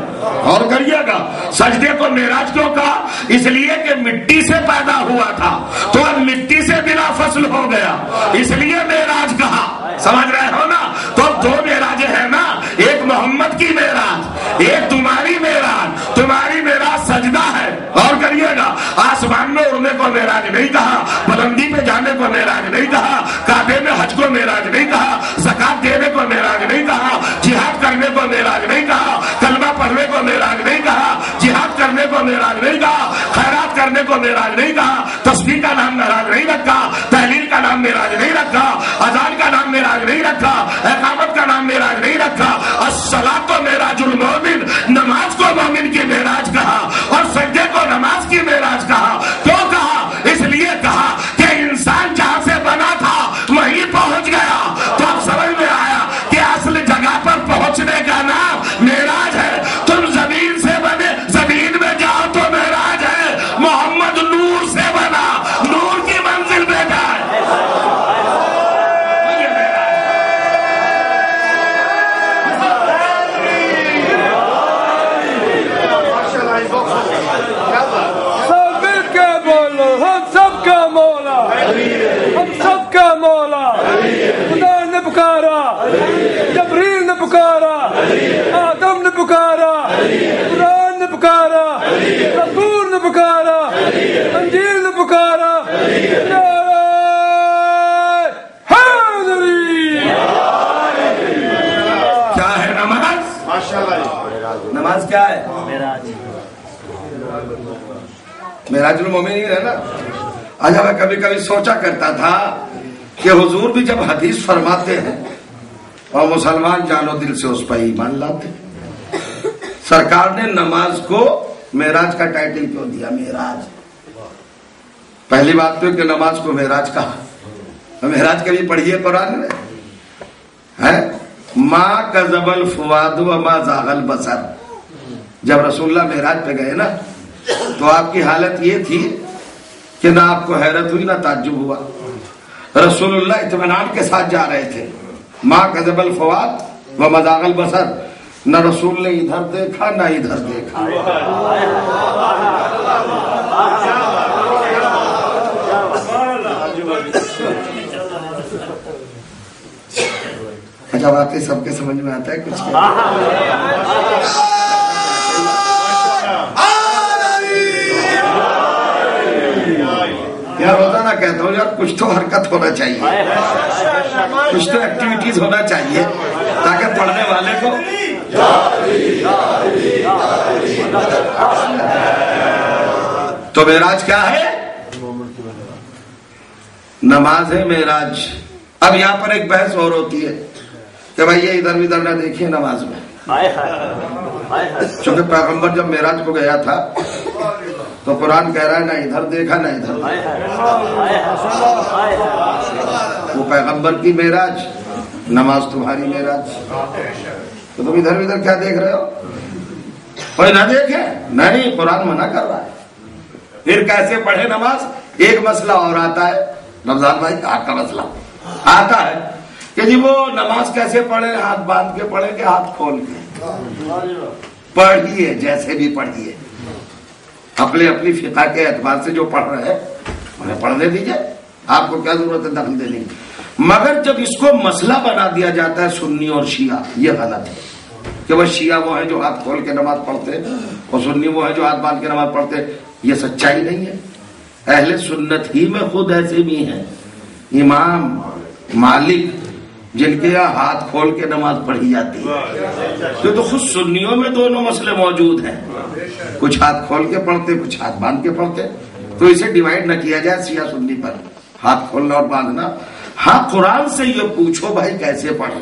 اور کریے گا سجدے کو معراج کیوں کہا؟ اس لیے کہ مٹی سے پیدا ہوا تھا تو اب مٹی سے بلا فصل ہو گیا، اس لیے معراج کہا. سمجھ رہے ہو نا؟ تو دو معراج ہے نا، ایک محمد کی معراج، ایک تمہاری معراج. تمہاری معراج سجدہ ہے. اور کریے گا آسمان میں اڑنے کو معراج نہیں کہا، بلندی پہ جانے کو معراج نہیں کہا، کعبے میں حج کو معراج نہیں کہا، زکات دینے کو معراج نہیں کہا، جہاد کرنے کو معراج نہیں کہا، کلمہ پڑھنے کو معراج نہیں کہا، جہاد کرنے کو معراج نہیں کہا، خیرات کرنے کو معراج نہیں کہا، تسبیح کا نام معراج نہیں رکھا، تحلیل کا نام معراج نہیں رکھا، اذان کا نام معراج نہیں رکھا، اقامت کا نام معراج نہیں رکھا. الصلاۃ معراج المومن، نماز کو مومن کی معراج کہا، اور سجدے کو نماز کی معراج کہا. کیوں کہا؟ اس لیے معراج المومنین ہے نا. اچھا میں کبھی کبھی سوچا کرتا تھا کہ حضور بھی جب حدیث فرماتے ہیں اور مسلمان جان و دل سے اس پر ایمان لاتے، سرکار نے نماز کو معراج کا ٹائٹل کیوں دیا؟ معراج. پہلی بات تو کہ نماز کو معراج کہا. معراج کبھی پڑھیے قرآن میں ہے؟ ما کذب الفؤاد وما زاغ البصر. جب رسول اللہ معراج پہ گئے نا تو آپ کی حالت یہ تھی کہ نہ آپ کو حیرت ہوئی نہ تعجب ہوا. رسول اللہ اطمینان کے ساتھ جا رہے تھے. ما کذب الفؤاد وما زاغ البصر. نہ رسول نے ادھر دیکھا نہ ادھر دیکھا. اچھا واقعی سب کے سمجھ میں آتا ہے کچھ یار ہوتا نا، کہتا ہوں یار کچھ تو حرکت ہونا چاہیے، کچھ تو ایکٹیویٹیز ہونا چاہیے تاکہ پڑھنے والے کو. تو معراج کیا ہے؟ نماز ہے معراج. اب یہاں پر ایک بحث اور ہوتی ہے کہ بھائی یہ ادھر ادھر نہ دیکھیے نماز میں. چونکہ پیغمبر جب معراج کو گیا تھا تو قرآن کہہ رہا ہے نہ ادھر دیکھا نہ ادھر. وہ پیغمبر کی معراج، نماز تمہاری معراج. تو تم ادھر ادھر کیا دیکھ رہے ہو؟ کوئی نہ دیکھے؟ نہیں، قرآن منع کر رہا ہے. پھر کیسے پڑھے نماز؟ ایک مسئلہ اور آتا ہے رمضان بھائی، آپ کا مسئلہ آتا ہے کہ جی وہ نماز کیسے پڑھے؟ ہاتھ باندھ کے پڑھے کہ ہاتھ کھول کے پڑھیے؟ جیسے بھی پڑھیے، اپنے اپنی فقہ کے اعتبار سے جو پڑھ رہے ہیں انہیں پڑھنے دیجیے، آپ کو کیا ضرورت ہے دخل دینے کی. مگر جب اس کو مسئلہ بنا دیا جاتا ہے سنی اور شیعہ، یہ غلط ہے کہ وہ شیعہ وہ ہے جو ہاتھ کھول کے نماز پڑھتے اور سنی وہ ہے جو ہاتھ باندھ کے نماز پڑھتے. یہ سچائی نہیں ہے. اہل سنت ہی میں خود ایسے بھی ہیں. امام مالک جن کے یہاں ہاتھ کھول کے نماز پڑھی جاتی ہے، تو خود سنیوں میں دونوں مسئلے موجود ہیں. کچھ ہاتھ کھول کے پڑھتے، کچھ ہاتھ باندھ کے پڑھتے. تو اسے ڈیوائیڈ نہ کیا جائے شیعہ سنی پر، ہاتھ کھولنا اور باندھنا. ہاں قرآن سے یہ پوچھو بھائی کیسے پڑھے.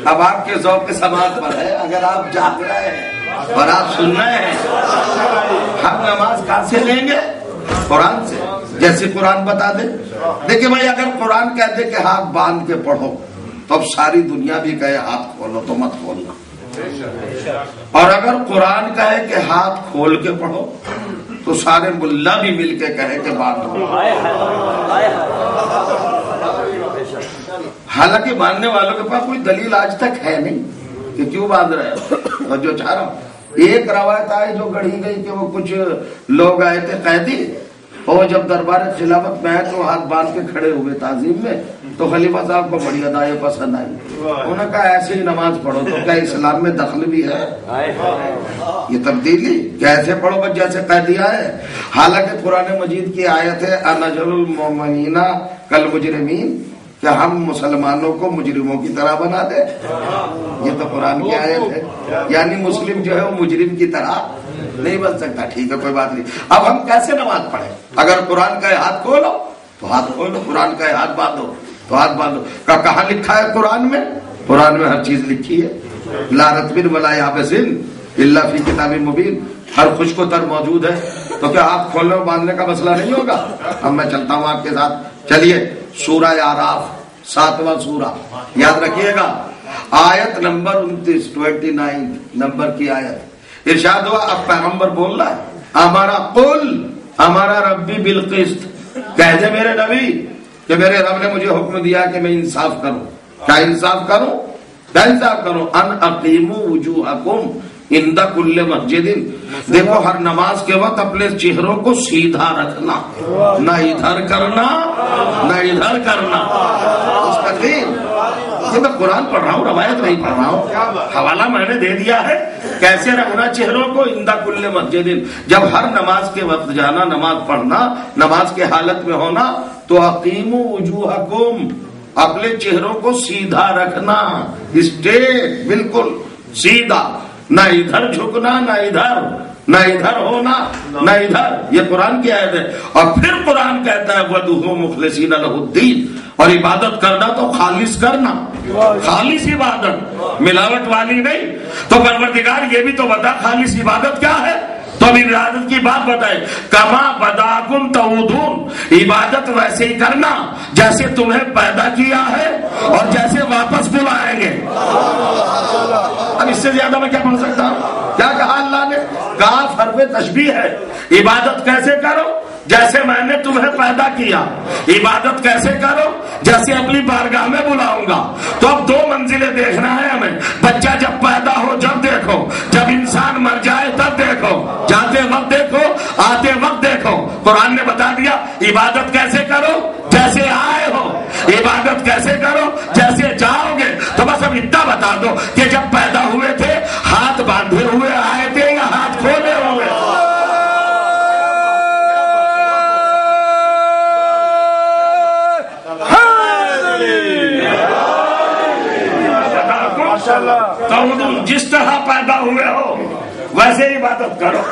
اب آپ کے ذوق سماعت پر ہے، اگر آپ جاگ رہے ہیں اور آپ سن رہے ہیں، ہم نماز کہاں سے لیں گے؟ قرآن سے. جیسے قرآن بتا دے. دیکھیں بھائی اگر قرآن کہتے کہ ہاتھ باندھ کے پڑھو تو اب ساری دنیا بھی کہے ہاتھ کھولو تو مت کھولنا. اور اگر قرآن کہے کہ ہاتھ کھول کے پڑھو تو سارے ملا بھی مل کے کہے کہ باندھو. حالانکہ باندھنے والوں کے پاس کوئی دلیل آج تک ہے نہیں کہ کیوں باندھ رہے ہیں. اور جو چاہ رہا ہوں، ایک روایت آئی جو گڑھی گئی کہ وہ کچھ لوگ آئے تھے قیدی، اور جب دربار خلافت میں آئے تو ہاتھ باندھ کے کھڑے ہوئے تعظیم میں، تو خلیفہ صاحب کو بڑی ادائیں پسند آئی. انہوں نے کہا ایسے ہی نماز پڑھو. تو کیا اسلام میں دخل بھی ہے؟ یہ تبدیلی کیسے پڑھو بس جیسے قیدی آئے؟ حالانکہ قرآن مجید کی آیت ہے انجعل المؤمنین کالمجرمین، کہ ہم مسلمانوں کو مجرموں کی طرح بنا دیں. یہ تو قرآن کی آیت ہے. یعنی مسلم جو ہے وہ مجرم کی طرح نہیں بن سکتا. ٹھیک ہے کوئی بات نہیں. اب ہم کیسے نماز پڑھیں؟ اگر قرآن کا ہاتھ کھولو تو ہاتھ کھولو، قرآن کا ہاتھ باندھو تو ہاتھ باندھو. کہاں لکھا ہے قرآن میں؟ قرآن میں ہر چیز لکھی ہے. لا رتب ولا یابس الا فی کتاب مبین. ہر خوش کو تر موجود ہے. تو کیا ہاتھ کھولنے اور باندھنے کا مسئلہ نہیں ہوگا؟ اب میں چلتا ہوں آپ کے ساتھ. چلیے سورہ اعراف 7واں سورہ یاد رکھیے گا، آیت نمبر 29 نمبر کی آیت. ارشاد ہوا، اب پیغمبر بول رہا ہے، ہمارا قل ہمارا ربی بالقسط، کہہ دے میرے نبی کہ میرے رب نے مجھے حکم دیا کہ میں انصاف کروں. کیا انصاف کروں؟ کیا انصاف کروں؟ ان اقیموا وجوہکم عند کل مسجد. دیکھو ہر نماز کے وقت اپنے چہروں کو سیدھا رکھنا، نہ ادھر کرنا نہ ادھر کرنا. اس کا دین یہ میں قرآن پڑھ رہا ہوں، روایت نہیں پڑھ رہا ہوں. حوالہ میں نے دے دیا ہے کیسے رکھنا چہروں کو عند کل مسجد. جب ہر نماز کے وقت جانا، نماز پڑھنا، نماز کے حالت میں ہونا، تو اقیموا وجوہکم اپنے چہروں کو سیدھا رکھنا، اسٹریٹ، بالکل سیدھا، نہ ادھر جھکنا نہ ادھر، نہ ادھر ہونا نہ ادھر. یہ قرآن کی آیت ہے. اور پھر قرآن کہتا ہے وَدُعُوهُ مُخْلِصِينَ لَهُ الدِّينَ، اور عبادت کرنا تو خالص کرنا، خالص عبادت، ملاوٹ والی نہیں. تو پروردگار یہ بھی تو بتا خالص عبادت کیا ہے. تو ابھی عبادت کی بات بتائے، کما بداکم تعودون، عبادت ویسے ہی کرنا جیسے تمہیں پیدا کیا ہے اور جیسے واپس بلائیں گے. اب اس سے زیادہ میں کیا پڑھ سکتا ہوں؟ کیا کہا اللہ نے؟ کاف حرف تشبیہ ہے. عبادت کیسے کرو؟ جیسے میں نے تمہیں پیدا کیا. عبادت کیسے کرو؟ جیسے اپنی بارگاہ میں بلاؤں گا. تو اب دو منزلیں دیکھنا ہے ہمیں. بچہ جب پیدا ہو جب دیکھو، جب انسان مر جائے تب دیکھو، جاتے وقت دیکھو، آتے وقت دیکھو. قرآن نے بتا دیا عبادت کیسے کرو؟ جیسے آئے ہو. عبادت کیسے کرو؟ جیسے جاؤ گے. تو بس اب اتنا بتا دو کہ جب پیدا ہوئے تھے ہاتھ باندھے ہوئے آئے تھے یا ہاتھ کھولے ہوئے؟ جس طرح پیدا ہوئے ہو ویسے عبادت کرو.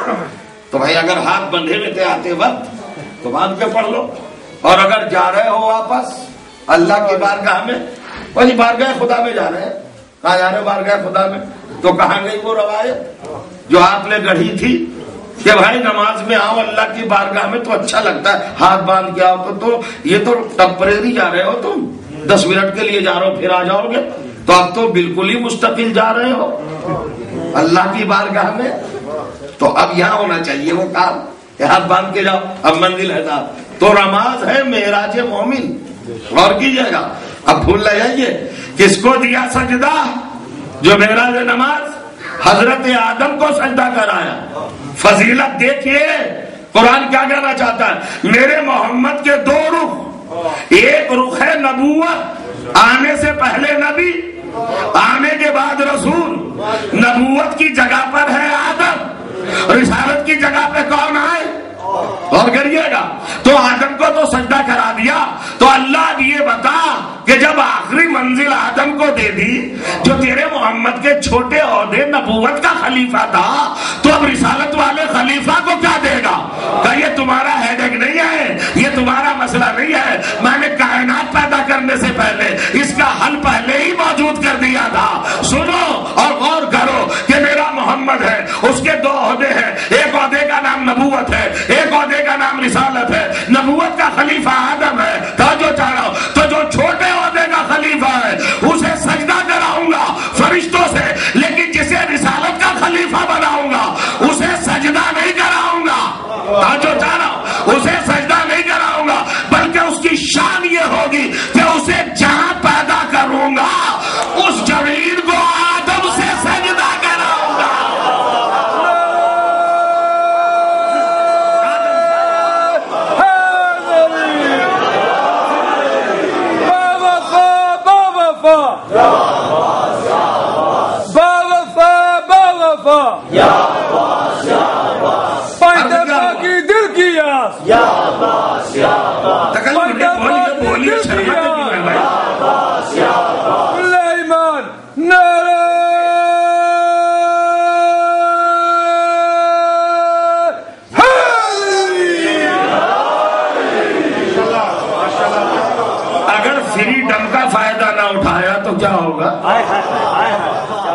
تو بھائی اگر ہاتھ بندھے ہوئے تھے آتے وقت تو باندھ کے پڑھ لو، اور اگر جا رہے ہو واپس اللہ کی بارگاہ میں، وہی بارگاہ خدا میں جا رہے ہیں. کہاں جا رہے بارگاہ خدا میں؟ تو کہاں گئی وہ روایت جو آپ نے گڑھی تھی کہ بھائی نماز میں آؤ اللہ کی بارگاہ میں تو اچھا لگتا ہے ہاتھ باندھ کے آؤ. تو یہ تو ٹمپریری جا رہے ہو، تم 10 منٹ کے لیے جا رہے ہو پھر آ جاؤ گے. تو اب تو بالکل ہی مستقل جا رہے ہو اللہ کی بارگاہ میں. تو اب یہاں ہونا چاہیے وہ کام کہ ہاتھ باندھ کے جاؤ. اب منزل ہے صاحب. تو نماز ہے معراج مومن. غور کیجیے گا. اب بھول نہ جائیے کس کو دیا سجدہ؟ جو معراج نماز حضرت آدم کو سجدہ کرایا. فضیلت دیکھیے قرآن کیا کہنا چاہتا ہے. میرے محمد کے 2 رخ، ایک رخ ہے نبوت، آنے سے پہلے نبی، آنے کے بعد رسول. نبوت کی جگہ پر ہے آدم، رسالت کی جگہ پہ کون آئے؟ اور کریے گا. تو آدم کو تو سجدہ کرا دیا. تو اللہ اب یہ بتا کہ جب آخری منزل آدم کو دے دی جو تیرے محمد کے چھوٹے عہدے نبوت کا خلیفہ تھا، تو اب رسالت والے خلیفہ کو کیا دے گا؟ کہ یہ تمہارا ہیڈک نہیں ہے، یہ تمہارا مسئلہ نہیں ہے. میں نے کائنات پیدا کرنے سے پہلے اس کا حل پہلے ہی موجود کر دیا تھا. سنو اور غور کرو کہ میرا محمد ہے، اس کے 2 عہدے ہیں. ایک عہدے کا نام نبوت ہے، ایک عہدے کا نام رسالت ہے. نبوت کا خلیفہ آدم ہے. توجہ چاہ رہا ہوں. تو جو چھوٹے عہدے کا خلیفہ ہے اسے سجدہ کراؤں گا فرشتوں سے، لیکن جسے رسالت کا خلیفہ بناؤں گا اسے سجدہ نہیں کراؤں گا. توجہ چاہ رہا ہوں. اسے سجدہ نہیں کراؤں گا، بلکہ اس کی شان یہ ہوگی کہ اسے جہاں پیدا کروں گا اس زمین کو آدم سے سجدہ کراؤں گا.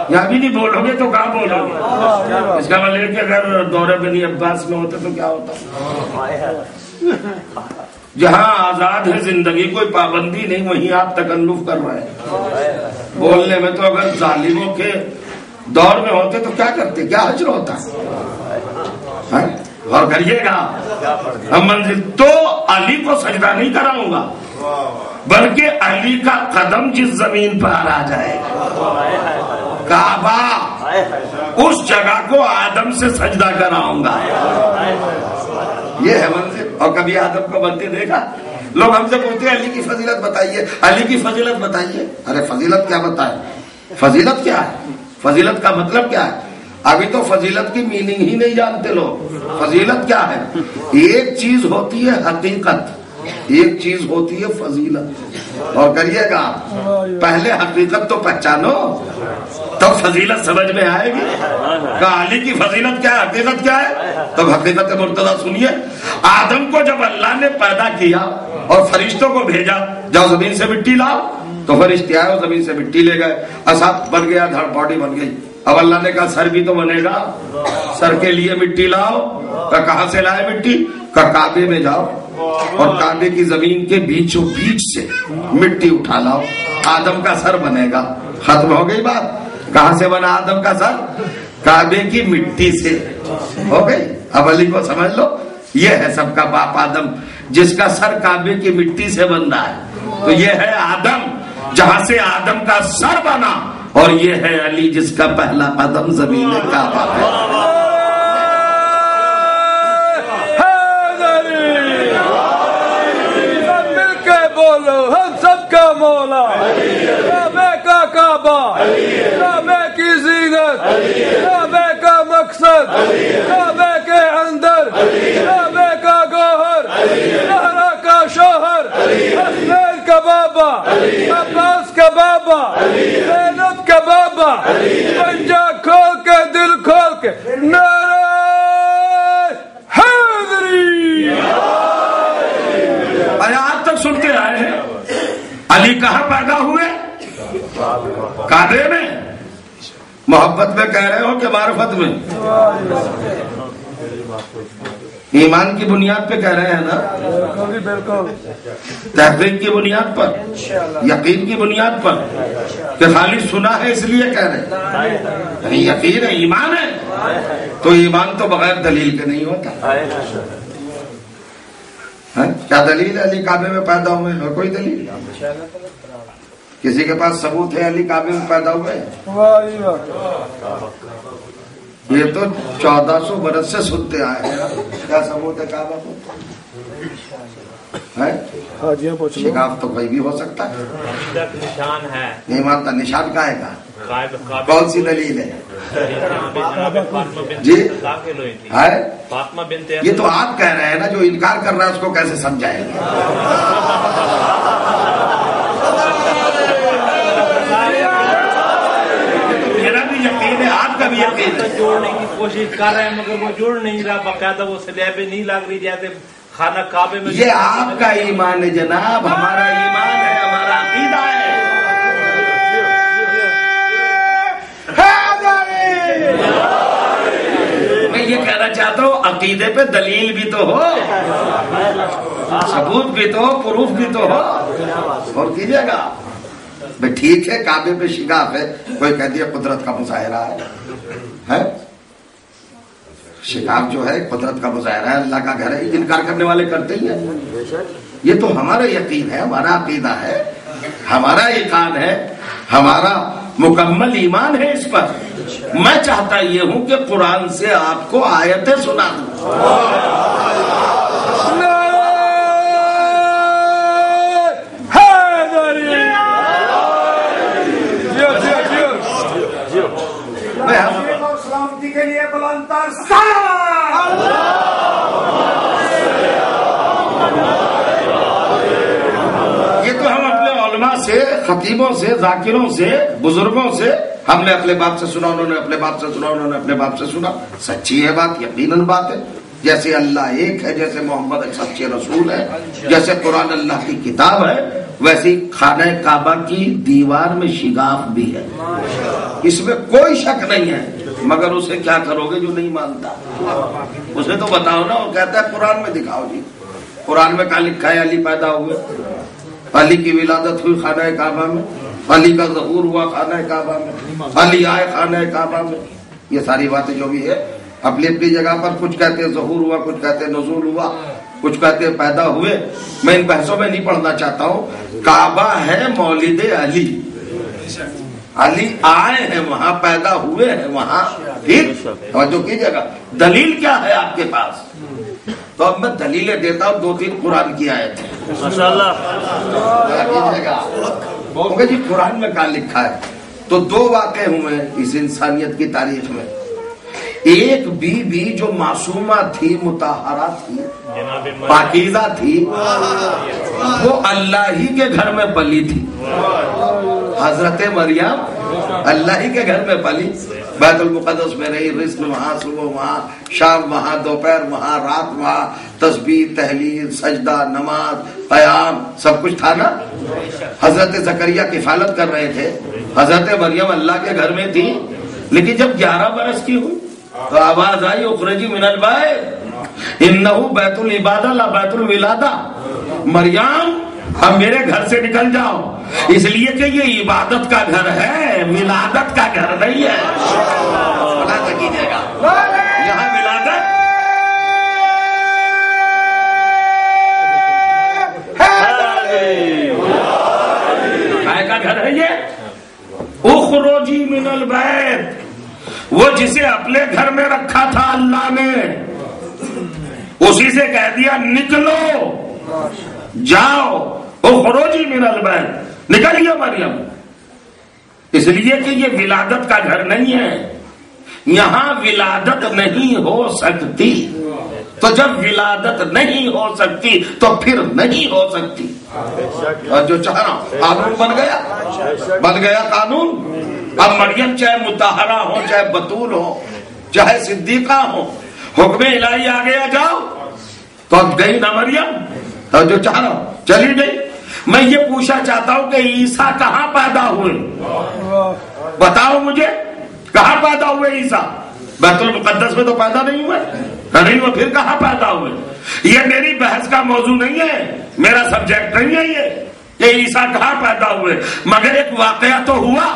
یا بھی نہیں بولو گے تو کہاں بولو گے؟ اس کا مطلب کہ اگر دورہ بنی عباس میں ہوتا تو کیا ہوتا؟ جہاں آزاد ہے زندگی کوئی پابندی نہیں وہیں آپ تکلف کر رہے ہیں بولنے میں. تو اگر ظالموں کے دور میں ہوتے تو کیا کرتے؟ کیا حجر ہوتا؟ اور کریے گا ہم منزل. تو علی کو سجدہ نہیں کراؤں گا، بلکہ علی کا قدم جس زمین پر آ جائے گا کعبہ، اس جگہ کو آدم سے سجدہ کراؤں گا. یہ ہے منزل. اور کبھی آدم کو بنتے دیکھا؟ لوگ ہم سے پوچھتے ہیں علی کی فضیلت بتائیے، علی کی فضیلت بتائیے. ارے فضیلت کیا بتائے؟ فضیلت کیا ہے؟ فضیلت کا مطلب کیا ہے؟ ابھی تو فضیلت کی میننگ ہی نہیں جانتے لوگ. فضیلت کیا ہے؟ ایک چیز ہوتی ہے حقیقت، ایک چیز ہوتی ہے فضیلت، اور کریے گا پہلے حقیقت تو پہچانو تب فضیلت سمجھ میں آئے گی. کہا علی کی فضیلت کیا ہے، حقیقت کیا ہے؟ تب حقیقت مرتضیٰ سنیے. آدم کو جب اللہ نے پیدا کیا اور فرشتوں کو بھیجا جاؤ زمین سے مٹی لاؤ، تو فرشتے آئے اور زمین سے مٹی لے گئے، اصاب بن گیا، دھڑ باڈی بن گئی. اب اللہ نے کہا سر بھی تو بنے گا، سر کے لیے مٹی لاؤ. کہاں سے لائے مٹی؟ کعبے میں جاؤ اور کعبے کی زمین کے بیچوں بیچ سے مٹی اٹھا لاؤ، آدم کا سر بنے گا. ختم ہو گئی بات. کہاں سے بنا آدم کا سر؟ کعبے کی مٹی سے. ہو گئی. اب علی کو سمجھ لو، یہ ہے سب کا باپ آدم، جس کا سر کعبے کی مٹی سے بنتا ہے. تو یہ ہے آدم جہاں سے آدم کا سر بنا، اور یہ ہے علی جس کا پہلا قدم زمین کعبہ ہے. ہم سب کا مولا، کعبے کا کعبہ، کعبے کی زینت، کعبے کا مقصد، کعبے کے اندر کعبے کا گوہر، زہرا کا شوہر، حسنین کا بابا، عباس کا بابا، زینب کا بابا. پنجا کھول کے دل کھول کے نعرہ حیدری. آج تک سنتے آئے ہیں. علی کہاں پیدا ہوئے؟ کعبے میں. محبت میں کہہ رہے ہو کہ معرفت میں؟ ایمان کی بنیاد پہ کہہ رہے ہیں نا؟ بالکل. تحقیق کی بنیاد پر، یقین کی بنیاد پر، کہ خالی سنا ہے اس لیے کہہ رہے ہیں؟ یقین ہے، ایمان ہے. تو ایمان تو بغیر دلیل کے نہیں ہوتا. کیا دلیل ہے علی کعبے میں پیدا ہوئے؟ کوئی دلیل؟ کسی کے پاس ثبوت ہے علی کعبے میں پیدا ہوئے؟ یہ تو 1400 برس سے سنتے آئے ہیں. کیا ثبوت ہے کعبہ کو؟ شگاف تو کوئی بھی ہو سکتا ہے. نشان ہے نہیں مانتا. نشان کا ہے کا کون سی دلیل ہے؟ جی یہ تو آپ کہہ رہے ہیں نا. جو انکار کر رہا ہے اس کو کیسے سمجھائیں گے؟ میرا بھی یقین ہے، آپ کا بھی یقین ہے. جوڑنے کی کوشش کر رہے ہیں مگر وہ جڑ نہیں رہا. باقاعدہ وہ سلیبیں نہیں لگ رہی جیسے خانہ کعبے میں. یہ آپ کا ایمان ہے جناب، ہمارا ایمان ہے، ہمارا عقیدہ ہے. میں یہ کہنا چاہتا ہوں عقیدے پہ دلیل بھی تو ہو، ثبوت بھی تو ہو، پروف بھی تو ہو. اور کیجیے گا بھائی ٹھیک ہے کعبے پہ شگاف ہے، کوئی کہہ دیا قدرت کا مظاہرہ ہے. شگاف جو ہے قدرت کا مظاہرہ ہے، اللہ کا گھر ہے. انکار کرنے والے کرتے ہی ہیں. یہ تو ہمارا یقین ہے، ہمارا عقیدہ ہے، ہمارا ایمان ہے، ہمارا مکمل ایمان ہے اس پر. میں چاہتا یہ ہوں کہ قرآن سے آپ کو آیتیں سنا دوں. سلامتی کے لیے بلندر یہ تو ہم اپنے علماء سے، خطیبوں سے، ذاکروں سے، بزرگوں سے ہم نے اپنے باپ سے سنا، انہوں نے اپنے باپ سے سنا، انہوں نے اپنے باپ سے سنا. سچی ہے بات، یقیناً بات ہے. جیسے اللہ ایک ہے، جیسے محمد ایک سچے رسول ہے، جیسے قرآن اللہ کی کتاب ہے، ویسی خانہ کعبہ کی دیوار میں شگاف بھی ہے. اس میں کوئی شک نہیں ہے. مگر اسے کیا کرو گے جو نہیں مانتا؟ اسے تو بتاؤ نا. اور کہتا ہے قرآن میں دکھاؤ. جی قرآن میں کیا لکھا ہے؟ علی پیدا ہوئے، علی کی ولادت ہوئی خانہ کعبہ میں، علی کا ظہور ہوا خانہ کعبہ میں، علی آئے خانہ کعبہ میں. یہ ساری باتیں جو بھی ہے اپنی اپنی جگہ پر، کچھ کہتے ہیں ظہور ہوا، کچھ کہتے ہیں نزول ہوا، کچھ کہتے ہیں پیدا ہوئے. میں ان بحثوں میں نہیں پڑھنا چاہتا ہوں. کعبہ ہے مولد علی، علی آئے ہیں وہاں، پیدا ہوئے ہیں وہاں. ٹھیک توجہ کیجیے گا. دلیل کیا ہے آپ کے پاس؟ تو اب میں دلیلیں دیتا ہوں. 2-3 قرآن کی آیت ہے ماشاءاللہ. جی قرآن میں کہاں لکھا ہے؟ تو 2 واقعے ہوئے اس انسانیت کی تاریخ میں. ایک بی بی جو معصومہ تھی، مطہرہ تھی، پاکیزہ تھی، وہ اللہ ہی کے گھر میں پلی تھی. حضرت مریم اللہ ہی کے گھر میں پلی، بیت المقدس میں رہی، رزق وہاں، صبح وہاں، شام وہاں، دوپہر وہاں، رات وہاں، تسبیح، تحلیل، سجدہ، نماز، قیام، سب کچھ تھا نا. حضرت زکریا کفالت کر رہے تھے، حضرت مریم اللہ کے گھر میں تھی. لیکن جب 11 برس کی ہوئی تو آواز آئی اخرجی من البیت انہ بیت العبادہ لا بیت الولادہ. مریم اب میرے گھر سے نکل جاؤ، اس لیے کہ یہ عبادت کا گھر ہے، ولادت کا گھر نہیں ہے. کیجیے گا یہاں ولادت کا گھر ہے. یہ اخرجی من البیت، وہ جسے اپنے گھر میں رکھا تھا اللہ نے، اسی سے کہہ دیا نکلو، جاؤ، اخرجی من البیت، نکلیے مریم. اس لیے کہ یہ ولادت کا گھر نہیں ہے، یہاں ولادت نہیں ہو سکتی. تو جب ولادت نہیں ہو سکتی تو پھر نہیں ہو سکتی. اور جو چاہ رہا قانون بن گیا قانون. اب مریم چاہے مطہرہ ہو، چاہے بتول ہو، چاہے صدیقہ ہو، حکم الہی آ گیا جاؤ. تو اب گئی نا مریم، تو جو چاہ رہا چلی گئی. میں یہ پوچھنا چاہتا ہوں کہ عیسیٰ کہاں پیدا ہوئے؟ بتاؤ مجھے، کہاں پیدا ہوئے عیسیٰ؟ بیت المقدس میں تو پیدا نہیں ہوئے، نہیں ہوئے، پھر کہاں پیدا ہوئے؟ یہ میری بحث کا موضوع نہیں ہے، میرا سبجیکٹ نہیں ہے یہ کہ عیسیٰ کہاں پیدا ہوئے. مگر ایک واقعہ تو ہوا.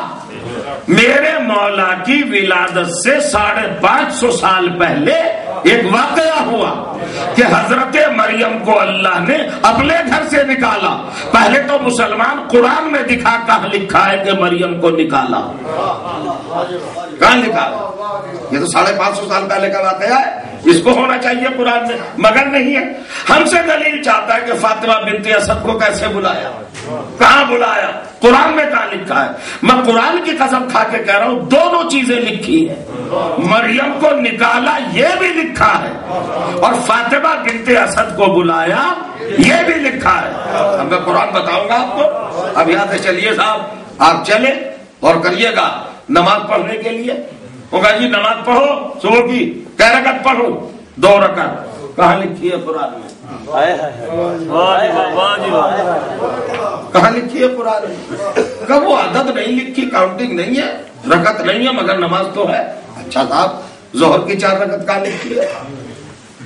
میرے مولا کی ولادت سے 550 سال پہلے ایک واقعہ ہوا کہ حضرت مریم کو اللہ نے اپنے گھر سے نکالا. پہلے تو مسلمان قرآن میں دکھا کہاں لکھا ہے کہ مریم کو نکالا، کہاں نکالا؟ یہ تو 550 سال پہلے کا واقعہ ہے، اس کو ہونا چاہیے قرآن میں، مگر نہیں ہے. ہم سے دلیل چاہتا ہے کہ فاطمہ بنت اسد کو کیسے بلایا، کہاں بلایا، قرآن میں کہاں لکھا ہے؟ میں قرآن کی قسم کھا کے کہہ رہا ہوں دونوں چیزیں لکھی ہیں. مریم کو نکالا یہ بھی لکھا ہے، اور فاطمہ بنت اسد کو بلایا یہ بھی لکھا ہے. اب میں قرآن بتاؤں گا آپ کو. اب یہاں سے چلیے صاحب، آپ چلے اور کریے گا نماز پڑھنے کے لیے. ہوگا جی نماز پڑھو صبح کی، کیا رکعت پڑھو؟ 2 رکعت. کہاں لکھی ہے قرآن میں؟ کہاں لکھی ہے قرآن میں؟ کہ وہ عدد نہیں لکھی، کاؤنٹنگ نہیں ہے، رکعت نہیں ہے، مگر نماز تو ہے. اچھا صاحب، ظہر کی 4 رکعت کہاں لکھی ہے؟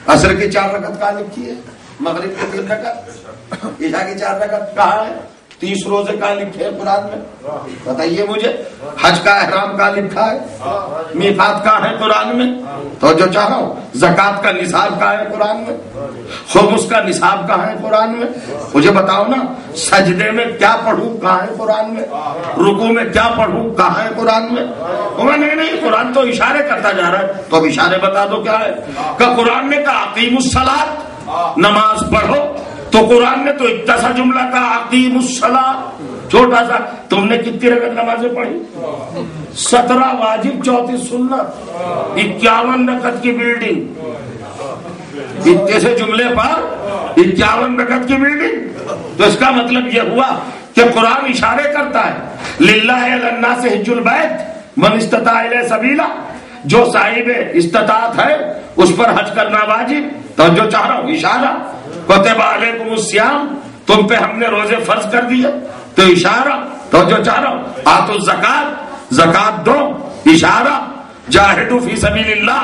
عصر کی 4 رکعت کہاں لکھی ہے؟ مغرب کی 3 رکعت، عشاء کی 4 رکعت کہاں ہے؟ 30 روزے کہاں لکھے ہیں قرآن میں؟ بتائیے مجھے. حج کا احرام کہاں لکھا ہے؟ میقات کہاں ہے قرآن میں؟ تو جو چاہ رہا ہوں زکوٰۃ کا نصاب کہاں ہے قرآن میں؟ خمس کا نصاب کہاں ہے قرآن میں؟ مجھے بتاؤ نا. سجدے میں کیا پڑھوں کہاں ہے قرآن میں؟ رکوع میں کیا پڑھوں کہاں ہے قرآن میں؟ نہیں، قرآن تو اشارے کرتا جا رہا ہے. تو اب اشارے بتا دو کیا ہے. کہ قرآن نے کہا اقیموا الصلاۃ، نماز پڑھو. تو قرآن نے تو اتنا سا جملہ کہا اقیموا الصلاۃ، چھوٹا سا. تم نے کتنی رکعت نمازیں پڑھی؟ 17 واجب، 34 سنت، 51 رکعت کی بلڈنگ. اتنے سے جملے پر 51 رکعت کی بلڈنگ. تو اس کا مطلب یہ ہوا کہ قرآن اشارے کرتا ہے للہ علی الناس حج البیت من استطاع الیہ سبیلا. جو صاحب استطاعت ہے اس پر حج کرنا واجب. تو جو چاہ رہا ہوں اشارہ. کتب علیکم الصیام، تم پہ ہم نے روزے فرض کر دیے، تو اشارہ. تو جو چاہ رہا ہوں آتوا الزکات، زکات دو، اشارہ. جاہدوا فی سبیل اللہ،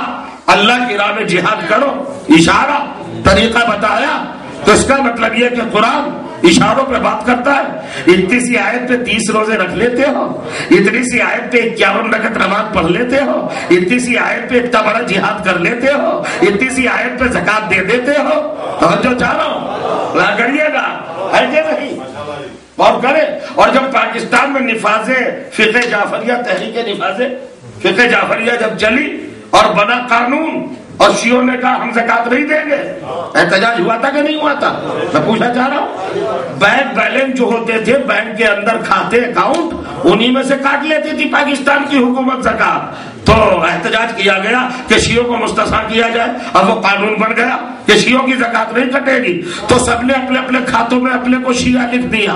اللہ کی راہ میں جہاد کرو، اشارہ. طریقہ بتایا. تو اس کا مطلب یہ کہ قرآن اشاروں پہ بات کرتا ہے. اتنی سی آیت پہ 30 روزے رکھ لیتے ہو، اتنی سی آیت پہ 51 رکعت نماز پڑھ لیتے ہو، اتنی سی آیت پہ اتنا بڑا جہاد کر لیتے ہو، اتنی سی آیت پہ زکات دے دیتے ہو. اور جو چاہ رہا ہوں کریے گا، ہے کہ نہیں؟ اور کرے. اور جب پاکستان میں نفاذ فقہ جعفریہ، تحریک نفاذ فقہ جعفریہ جب چلی اور بنا قانون اور شیعوں نے کہا ہم زکات نہیں دیں گے. احتجاج ہوا تھا کہ نہیں ہوا تھا؟ میں پوچھنا چاہ رہا ہوں. بینک بیلنس جو ہوتے تھے بینک کے اندر کھاتے اکاؤنٹ انہی میں سے کاٹ لیتی تھی پاکستان کی حکومت زکات. تو احتجاج کیا گیا کہ شیعوں کو مستثنی کیا جائے اور وہ قانون بن گیا کہ شیعوں کی زکات نہیں کٹے گی. تو سب نے اپنے اپنے کھاتوں میں اپنے کو شیعہ لکھ دیا.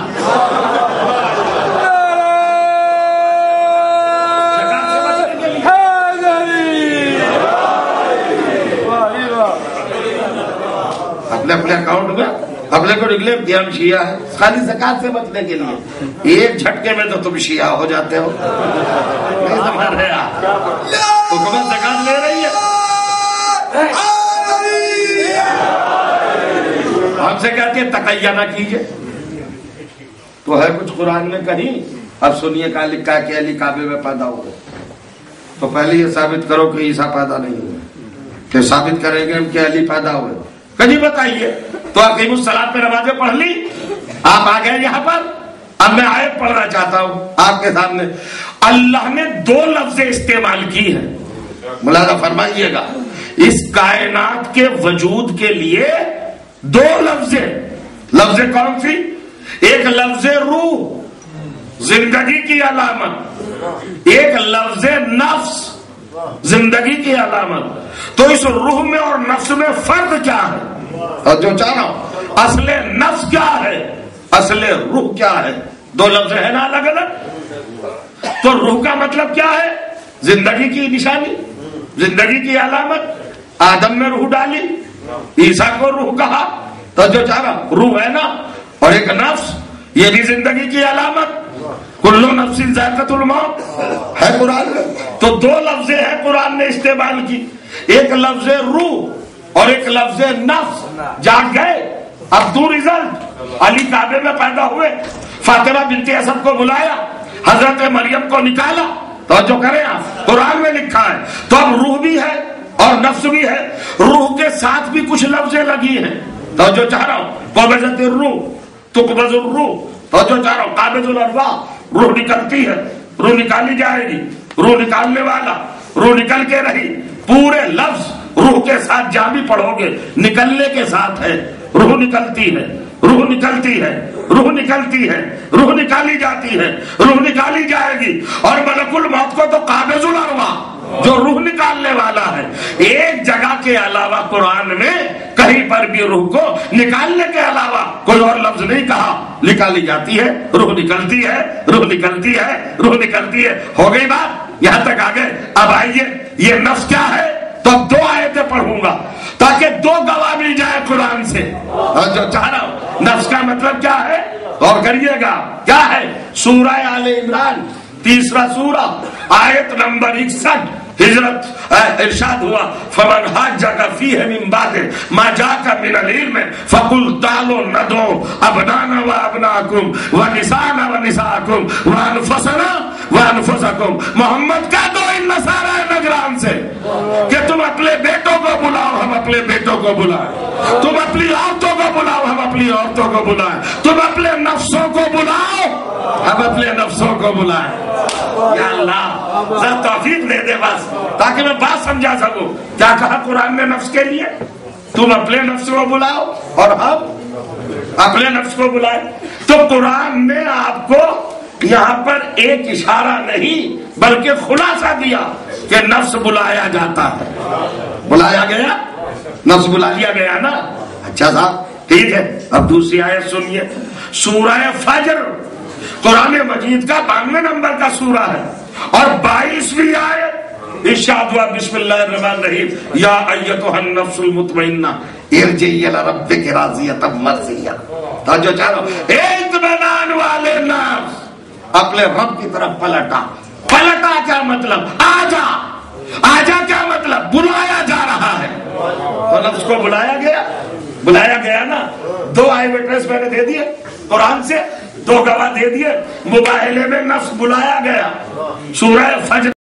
اپنے اکاؤنٹ میں اپنے کو ڈکلیئر کیا ہم شیعہ ہے خالی زکات سے بچنے کے لیے. ایک جھٹکے میں تو تم شیعہ ہو جاتے ہو. نہیں سمجھ رہے آپ؟ حکومت زکات لے رہی ہے ہم سے کہتے ہیں تقیہ نہ کیجئے. تو ہے کچھ قرآن میں کہیں. اب سنیے کہاں لکھا ہے کہ علی کعبے میں پیدا ہوئے. تو پہلے یہ ثابت کرو کہ عیسیٰ پیدا نہیں ہوئے. پھر ثابت کریں گے ہم کہ علی پیدا ہوئے. کہیں بتائیے. تو اقیم الصلاۃ پہ نمازیں پڑھ لی. آپ آ گئے یہاں پر. اب میں آیت پڑھنا چاہتا ہوں آپ کے سامنے. اللہ نے 2 لفظ استعمال کی ہیں. ملاحظہ فرمائیے گا. اس کائنات کے وجود کے لیے 2 لفظ. لفظ کون سی؟ ایک لفظ روح زندگی کی علامت. ایک لفظ نفس زندگی کی علامت. تو اس روح میں اور نفس میں فرق کیا ہے؟ اور جو چاہ رہا ہوں اصل نفس کیا ہے اصل روح کیا ہے؟ 2 لفظ ہے نا الگ الگ. تو روح کا مطلب کیا ہے؟ زندگی کی نشانی زندگی کی علامت. آدم میں روح ڈالی عیسیٰ کو روح کہا. تو جو چاہ رہا روح ہے نا. اور ایک نفس یہ بھی زندگی کی علامت. کلو نفس ذائقۃ الموت ہے قرآن میں. تو 2 لفظ ہیں قرآن نے استعمال کی. ایک لفظ روح اور ایک لفظ نفس. جاگ گئے. اب دو رزلٹ. علی کعبے میں پیدا ہوئے. فاطمہ بنت اسد کو بلایا. حضرت مریم کو نکالا. تو جو کریں آپ قرآن میں لکھا ہے. تو اب روح بھی ہے اور نفس بھی ہے. روح کے ساتھ بھی کچھ لفظ لگی ہیں. تو جو چاہ رہا ہوں قبضت الروح تقبض الروح. تو جو چاہ رہا ہوں قابض الارواح. روح نکلتی ہے. روح نکالی جائے گی. روح نکالنے والا. روح نکل کے رہی. پورے لفظ روح کے ساتھ جہاں بھی پڑھو گے نکلنے کے ساتھ ہے. روح نکلتی ہے. روح نکلتی ہے. روح نکلتی ہے. روح نکالی جاتی ہے. روح نکالی جائے گی. اور ملک الموت کو تو قابض الارواح جو روح نکالنے والا ہے. ایک جگہ کے علاوہ قرآن میں کہیں پر بھی روح کو نکالنے کے علاوہ کوئی اور لفظ نہیں کہا. نکالی جاتی ہے. روح نکلتی ہے. روح نکلتی ہے. روح نکلتی ہے. ہو گئی بات. یہاں تک آ گئے. اب آئیے یہ نفس کیا ہے. تو اب 2 آیتیں پڑھوں گا تاکہ 2 گواہ مل جائے قرآن سے. اور جو چاہ رہا ہوں نفس کا مطلب کیا ہے غور کریے گا. کیا ہے؟ سورہ آل عمران 3 سورہ آیت نمبر 61. ہجرت ارشاد ہوا فمن حاجک فیہ من بعد ما جاءک من العلم فقل تعالوا ندعو ابنانا وابناکم ونساءنا ونساءکم وانفسنا وانفسکم. محمد کہہ دو ان نصارى نجران سے کہ تم اپنے بیٹوں کو بلاؤ ہم اپنے بیٹوں کو بلائیں. تم اپنی عورتوں کو بلاؤ ہم اپنی عورتوں کو بلائیں. تم اپنے نفسوں کو بلاؤ ہم اپنے نفسوں کو بلائیں. یا اللہ ذرا توفیق دے دے بس تاکہ میں بات سمجھا سکوں. کیا کہا قرآن نے نفس کے لیے؟ تم اپنے نفس کو بلاؤ اور ہم اپنے نفس کو بلائیں. تو قرآن نے آپ کو یہاں پر ایک اشارہ نہیں بلکہ خلاصہ دیا کہ نفس بلایا جاتا ہے. بلایا گیا. نفس بلا لیا گیا نا. اچھا صاحب ٹھیک ہے. اب دوسری آیت سنیے. سورہ فجر قرآن مجید کا 92 نمبر کا سورہ ہے اور 22ویں آیت. ارشاد ہوا بسم اللہ الرحمن الرحیم یا ایتھا النفس المطمئنہ ارجعی الی ربک راضیۃ مرضیہ. توجہ چاہو. اطمینان والے نفس اپنے رب کی طرف پلٹا. پلٹا کیا مطلب؟ آجا. آجا کیا مطلب؟ بلایا جا رہا ہے. تو نفس کو بلایا گیا. بلایا گیا نا. 2 آئی وٹنس میں نے دے دیے قرآن سے. 2 گواہ دے دیے. مباہلے میں نفس بلایا گیا. سورہ فجر